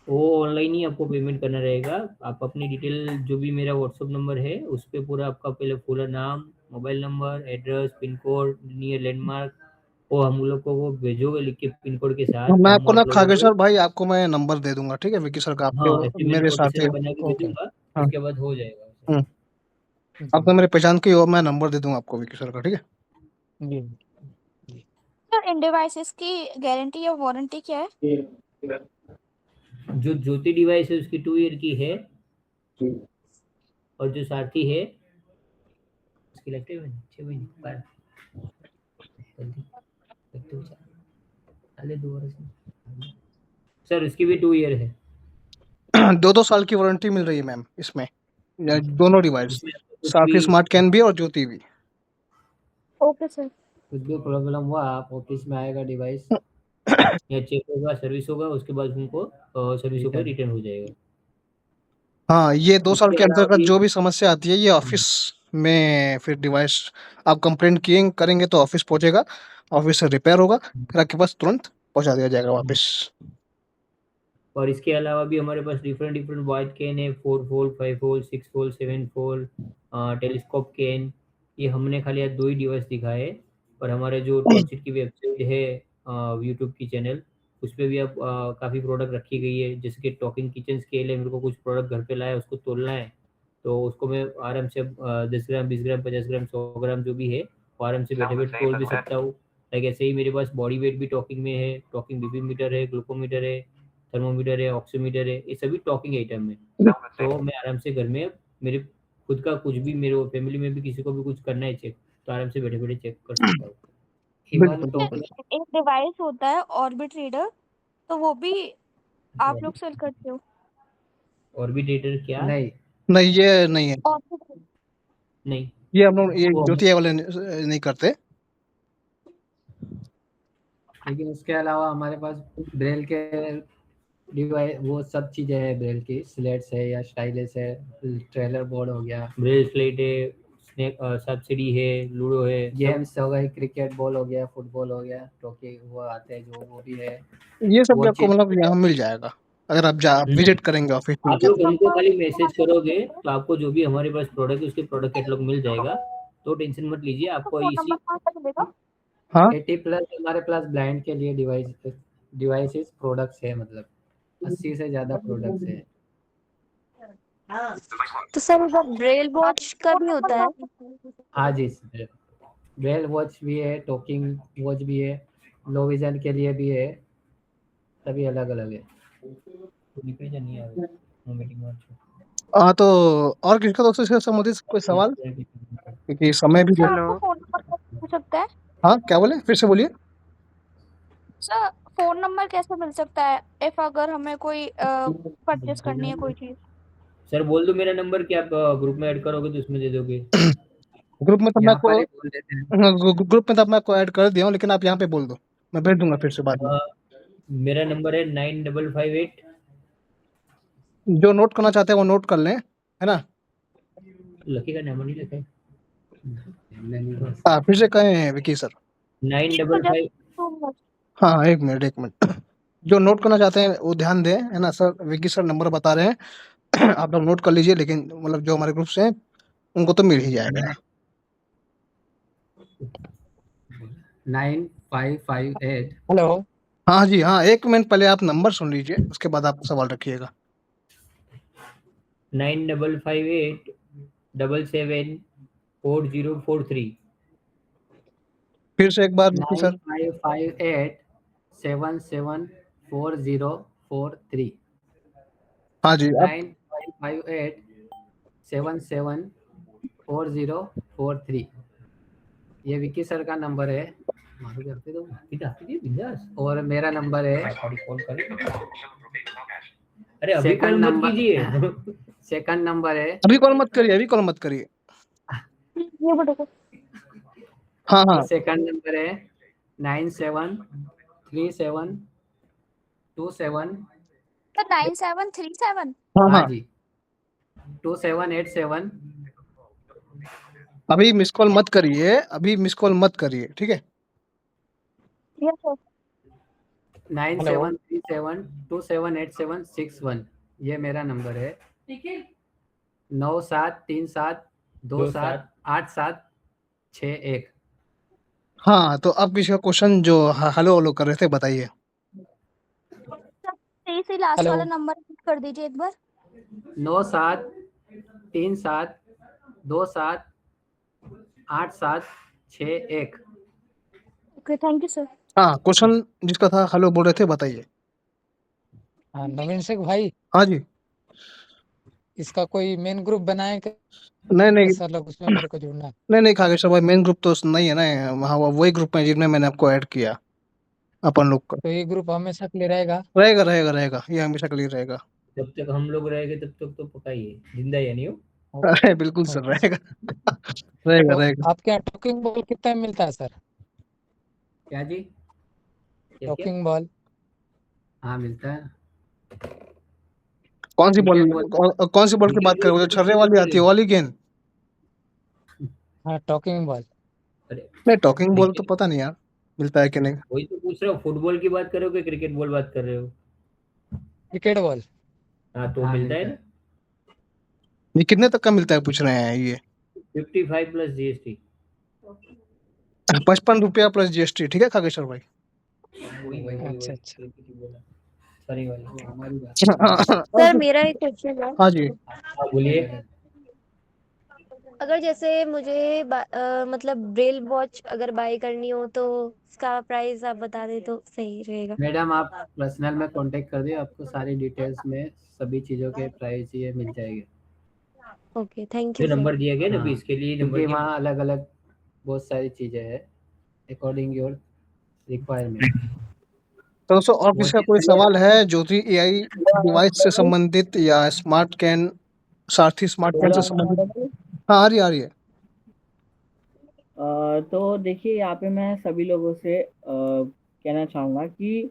Speaker 7: वो ऑनलाइन ही आपको पेमेंट करना रहेगा। आप अपनी डिटेल जो भी मेरा व्हाट्सअप नंबर है उस पर पूरा आपका पहले पूरा नाम, mobile number, address, pin code, near landmark, वो हम लोग को वो भेजोगे लिख के पिन कोड के साथ,
Speaker 3: मैं
Speaker 7: तो हम
Speaker 3: आपको ना
Speaker 7: आप लोगों
Speaker 3: खागेश्वर
Speaker 7: को
Speaker 3: भाई आपको मैं नंबर दे दूंगा, ठीक है विकी सर का,
Speaker 7: हाँ
Speaker 3: आपके
Speaker 7: एस्टिमेट
Speaker 3: मेरे साथ
Speaker 7: कोटेशन
Speaker 3: ही।
Speaker 7: बना के
Speaker 3: ओके।
Speaker 7: भेजूंगा,
Speaker 3: हाँ
Speaker 7: उसके बाद हो जाएगा।
Speaker 3: आपको मेरे पहचान की और मैं नंबर दे दूंगा आपको विकी सर का, ठीक है?
Speaker 15: जी।
Speaker 1: सर इन डिवाइसेस की गारंटी या वारंटी क्या है?
Speaker 7: जो ज्योति डिवाइस है उसकी 2 ईयर की है, और जो सारथी है उसकी लगते हैं 6 महीने 12 जल्दी लगते हो 4 2 वर्ष। सर उसकी भी 2 ईयर है।
Speaker 3: 2 साल की वारंटी मिल रही है मैम इसमें, दोनों डिवाइस,
Speaker 7: इसमें आपको कुछ
Speaker 3: साफी
Speaker 7: भी
Speaker 3: स्मार्ट कैन भी और ज्योति भी।
Speaker 1: Okay sir.
Speaker 7: कुछ भी प्रॉब्लम हुआ आप ऑफिस में आएगा डिवाइस या चेक होगा, सर्विस होगा, उसके बाद उनको सर्विस होकर रिटर्न हो जाएगा।
Speaker 3: हाँ, ये 2 साल
Speaker 7: इसके
Speaker 3: के
Speaker 7: अलावा
Speaker 3: अंतर्गत
Speaker 7: भी
Speaker 3: जो भी समस्या आती है ये ऑफिस में फिर डिवाइस आप कंप्लेंट करेंगे तो ऑफिस पहुंचेगा, ऑफिस से रिपेयर होगा, फिर आपके पास तुरंत पहुंचा दिया जाएगा वापस।
Speaker 7: और इसके अलावा भी हमारे पास डिफरेंट वाइड कैन है, 4 fold, 5 fold, 6 fold, 7 fold, telescope can. ये हमने खाली आज 2 ही डिवाइस दिखाए, पर हमारे जो टॉर्चिट की वेबसाइट है यूट्यूब की चैनल, उस पे भी अब काफ़ी प्रोडक्ट रखी गई है, जैसे कि टॉकिंग किचन स्केल है। मेरे को कुछ प्रोडक्ट घर पे लाया है, उसको तोलना है, तो उसको मैं आराम से 10 ग्राम, 20 ग्राम, 50 ग्राम, 100 ग्राम जो भी है वो आराम से बैठे बैठे तोल भी सकता हूँ। लाइक ऐसे ही मेरे पास बॉडी वेट भी टॉकिंग में है, टॉकिंग बीपी मीटर है, ग्लूकोमीटर है, थर्मोमीटर है, ऑक्सीमीटर है, ये सभी टॉकिंग आइटम है। तो मैं आराम से घर में मेरे खुद का कुछ भी, मेरे फैमिली में भी किसी को भी कुछ करना है चेक, तो आराम से बैठे बैठे चेक कर सकता हूँ।
Speaker 3: बिल्कुल, बिल्कुल।
Speaker 1: एक डिवाइस होता है ऑर्बिट रीडर, तो वो भी आप लोग सेल करते हो?
Speaker 7: ऑर्बिटेटर क्या?
Speaker 8: नहीं
Speaker 3: नहीं, ये नहीं है,
Speaker 1: ऑर्बिट
Speaker 7: नहीं,
Speaker 3: ये हम लोग ये
Speaker 7: वो
Speaker 3: ज्योति वाले नहीं करते।
Speaker 8: लेकिन उसके अलावा हमारे पास ब्रेल के डिवाइस वो सब चीज़ें हैं, ब्रेल की स्लेट्स है या स्टाइलस है, ट्रेलर बोर्ड हो गया,
Speaker 7: ब्रेल स्लेट है, स्नेक सब्सिडी है, लूडो है,
Speaker 8: गेम्स हो गए, क्रिकेट बॉल हो गया, फुटबॉल हो गया, टॉकी वो आते हैं जो वो भी है।
Speaker 3: ये सब भी
Speaker 8: वो
Speaker 3: आपको
Speaker 8: चीज
Speaker 3: मतलब यहाँ मिल जाएगा अगर आप विजिट करेंगे ऑफिस में
Speaker 7: आप लोग हमको खाली मैसेज करोगे तो आपको जो भी हमारे पास प्रोडक्ट है उसके प्रोडक्ट कैटलॉग मिल जाएगा, तो टेंशन मत लीजिए। आपको इसी
Speaker 3: हाँ
Speaker 8: 80+ हमारे पास ब्लाइंड के लिए डिवाइसेस प्रोडक्ट्स है, मतलब 80 से ज़्यादा प्रोडक्ट्स है।
Speaker 1: तो सर इधर ब्रेल वॉच का भी होता है?
Speaker 8: हाँ जी, ब्रेल वॉच भी है, टॉकिंग वॉच भी है, लो विजन के लिए भी है, सभी अलग अलग है।
Speaker 3: हाँ, तो और किसका दोस्तों से संबंधित कोई सवाल, क्योंकि समय भी
Speaker 1: सर आपको फोन नंबर कैसे मिल सकता है?
Speaker 3: हाँ क्या बोले, फिर से बोलिए।
Speaker 1: सर फोन नंबर कैसे मिल सकता है इफ अगर हमें कोई परचेस करनी है कोई चीज?
Speaker 7: सर बोल दो मेरा नंबर कि आप ग्रुप में ऐड करोगे तो उसमें दे दोगे।
Speaker 3: ग्रुप में तो मैं
Speaker 8: यहाँ
Speaker 3: आपको
Speaker 8: पर ही बोल देते हैं।
Speaker 3: ग्रुप में तो मैं आपको ऐड कर दिया हूँ, लेकिन आप यहाँ पे बोल दो, मैं भेज दूंगा फिर से बाद में।
Speaker 7: मेरा नंबर है 9558।
Speaker 3: जो नोट करना चाहते हैं वो नोट कर लें, है ना।
Speaker 7: लकी का नंबर नहीं लिखा है।
Speaker 3: फिर से कहें विकी सर।
Speaker 7: 955।
Speaker 3: हाँ, एक मिनट जो नोट करना चाहते हैं वो ध्यान दें, है ना सर। विकी सर नंबर बता रहे हैं आप लोग नोट कर लीजिए, लेकिन मतलब जो हमारे ग्रुप से हैं उनको तो मिल ही जाएगा।
Speaker 8: 9558।
Speaker 15: हेलो।
Speaker 3: हाँ जी, हाँ, 1 मिनट पहले आप नंबर सुन लीजिए, उसके बाद आप सवाल रखिएगा।
Speaker 7: 9558 774043।
Speaker 3: फिर से एक बार विकी सर।
Speaker 8: 9558 774043।
Speaker 3: हाँ जी, अब
Speaker 8: 9558 774043। ये विकी सर का नंबर है, और मेरा नंबर है।
Speaker 7: अरे अभी कॉल मत कीजिए।
Speaker 8: सेकंड नंबर है।
Speaker 3: अभी कॉल मत करिए। हाँ
Speaker 8: सेकंड नंबर है 973727।
Speaker 1: तो 9737।
Speaker 8: हाँ जी, 2787।
Speaker 3: अभी मिस कॉल मत करिए, ठीक है।
Speaker 8: 9737278761। ये मेरा नंबर है। 9737278761।
Speaker 3: हाँ, तो आप किसी का क्वेश्चन जो हेलो कर रहे थे बताइए।
Speaker 1: सही से लास्ट वाला नंबर कर दीजिए एक बार।
Speaker 8: 9737278761।
Speaker 1: Okay, thank you sir.
Speaker 3: हाँ, क्वेश्चन जिसका था हेलो बोल रहे थे, बताइए।
Speaker 15: हाँ, नवीन शेख भाई।
Speaker 3: हाँ जी।
Speaker 15: इसका कोई मेन ग्रुप बनाए क्या?
Speaker 3: नहीं
Speaker 15: सर लोग उसमें मेरे को जुड़ना है।
Speaker 3: नहीं खागेश्वर भाई, मेन ग्रुप तो नहीं है ना, वहाँ वही ग्रुप है जिनमें मैंने आपको ऐड किया अपन लोग का।
Speaker 15: तो ये ग्रुप हमेशा के लिए रहेगा?
Speaker 3: रहेगा, ये हमेशा क्लियर रहेगा।
Speaker 7: जब तक हम लोग रहेंगे तब तक तो पका ही है, जिंदा या नहीं हो।
Speaker 3: अरे बिल्कुल सर, रहेगा रहेगा
Speaker 15: तो
Speaker 3: रहेगा।
Speaker 15: आपके यहाँ टॉकिंग बॉल कितना में मिलता है सर?
Speaker 7: क्या जी? क्या?
Speaker 15: टॉकिंग बॉल
Speaker 8: हाँ मिलता है।
Speaker 3: कौन सी बॉल,
Speaker 7: क्रिकेट
Speaker 3: कौन सी बॉल की बात कर रहे हो, जो छर्रे वाली आती है, वाली गेंद?
Speaker 15: हाँ टॉकिंग बॉल।
Speaker 7: अरे
Speaker 3: नहीं, टॉकिंग बॉल तो पता नहीं यार मिलता है कि नहीं।
Speaker 7: वही तो पूछ रहा हूँ, फुटबॉल की बात कर रहे हो कि क्रिकेट बॉल बात कर रहे हो?
Speaker 15: Cricket ball.
Speaker 7: हाँ तो मिलता है ना।
Speaker 3: ये कितने तक का मिलता है पूछ रहे हैं ये?
Speaker 7: 55 प्लस GST।
Speaker 3: 55 रुपया प्लस GST, ठीक है खागेश्वर भाई।
Speaker 15: अच्छा अच्छा।
Speaker 7: सॉरी वाली हमारी बात।
Speaker 12: सर मेरा एक क्वेश्चन है।
Speaker 3: हाँ जी
Speaker 7: बोलिए।
Speaker 12: अगर जैसे मुझे मतलब ब्रेल वॉच अगर बाय करनी हो तो उसका प्राइस आप बता दे तो सही रहेगा।
Speaker 8: मैडम आप पर्सनल में कांटेक्ट कर दिए, आपको सारी डिटेल्स में सभी चीज़ों के प्राइस ये मिल जाएंगे।
Speaker 12: ओके थैंक यू
Speaker 7: जो नंबर
Speaker 12: सर।
Speaker 7: दिया गया ना,
Speaker 8: हाँ,
Speaker 7: इसके लिए
Speaker 8: क्योंकि
Speaker 7: नंबर
Speaker 8: वहाँ अलग अलग बहुत सारी चीज़ें हैं अकॉर्डिंग योर रिक्वायरमेंट।
Speaker 3: तो दोस्तों, और किसी का कोई सवाल है ज्योति AI डिवाइस से संबंधित या smart can, Sarathi smart can say संबंधित? हाँ आ रही है।
Speaker 13: तो देखिए यहाँ पे मैं सभी लोगों से कहना चाहूँगा कि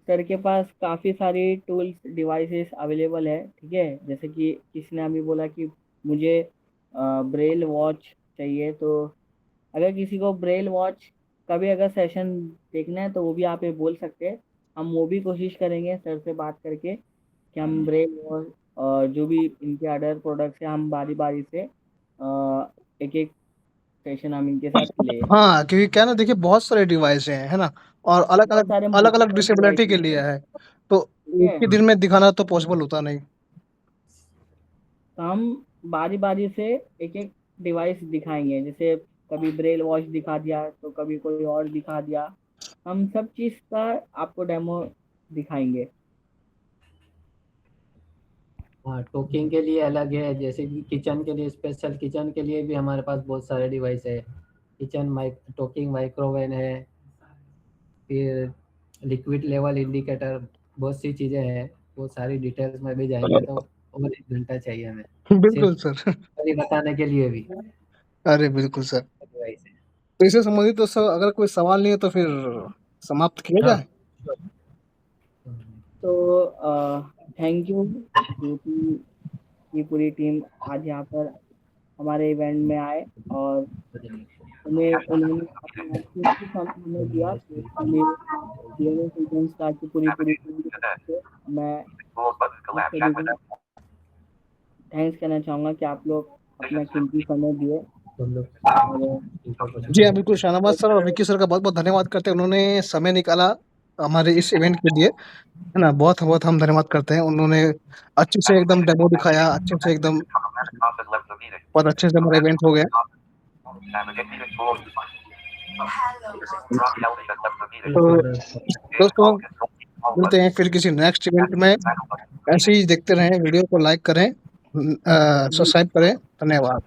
Speaker 13: सर के पास काफ़ी सारी टूल्स डिवाइसेस अवेलेबल है, ठीक है। जैसे कि किसी ने अभी बोला कि मुझे ब्रेल वॉच चाहिए, तो अगर किसी को ब्रेल वॉच का भी अगर सेशन देखना है तो वो भी आप ये बोल सकते हैं। हम वो भी कोशिश करेंगे सर से बात करके कि हम ब्रेल वॉच जो भी इनके अदर प्रोडक्ट्स हैं हम बारी बारी से एक एक सेशन हम इनके साथ ले।
Speaker 3: हाँ क्योंकि क्या ना, देखिए बहुत सारे डिवाइस हैं, है ना, और अलग
Speaker 13: बहुत सारे
Speaker 3: अलग
Speaker 13: multiple
Speaker 3: डिसेबिलिटी के
Speaker 13: devices
Speaker 3: लिए
Speaker 13: हैं,
Speaker 3: है, तो
Speaker 13: ठीक
Speaker 3: एक
Speaker 13: है।
Speaker 3: ही दिन में दिखाना तो पॉसिबल होता नहीं।
Speaker 13: तो हम बारी बारी से एक एक डिवाइस दिखाएंगे, जैसे कभी ब्रेल वॉच दिखा दिया तो कभी कोई और दिखा दिया, हम सब चीज़ का आपको डेमो दिखाएंगे।
Speaker 8: हाँ टोकिंग के लिए अलग है, जैसे कि किचन के लिए स्पेशल, किचन के लिए भी हमारे पास बहुत सारे डिवाइस है। किचन टोकिंग माइक्रोवेव है, फिर लिक्विड लेवल इंडिकेटर, बहुत सी चीज़ें हैं। वो सारी डिटेल्स में भी जाएंगे तो और 1 घंटा चाहिए हमें
Speaker 3: बिल्कुल
Speaker 8: सिर्फ
Speaker 3: सर।
Speaker 8: ये बताने के लिए भी
Speaker 3: अरे बिल्कुल सर।
Speaker 8: डिवाइस है।
Speaker 3: तो इससे संबंधित तो सर अगर कोई सवाल नहीं है तो फिर समाप्त किया जाए।
Speaker 13: तो थैंक यू ज्योति की पूरी टीम आज यहाँ पर हमारे इवेंट में आए और उन्होंने अपना कीमती समय हमें दिया, तो इसके लिए DNS इवेंट स्टार की पूरी टीम की तरफ से मैं आप सभी को थैंक्स कहना चाहूँगा कि आप लोग अपना कीमती समय दिए।
Speaker 3: जी हाँ बिल्कुल, शाहनवाज सर और विक्की सर का बहुत बहुत धन्यवाद करते हैं, उन्होंने समय निकाला हमारे इस इवेंट के लिए, है ना। बहुत बहुत हम धन्यवाद करते हैं, उन्होंने अच्छे से एकदम डेमो दिखाया, अच्छे से एकदम बहुत अच्छे से हमारा इवेंट हो गया। तो दोस्तों मिलते हैं फिर किसी नेक्स्ट इवेंट में, ऐसे ही देखते रहें, वीडियो को लाइक करें, सब्सक्राइब करें, धन्यवाद।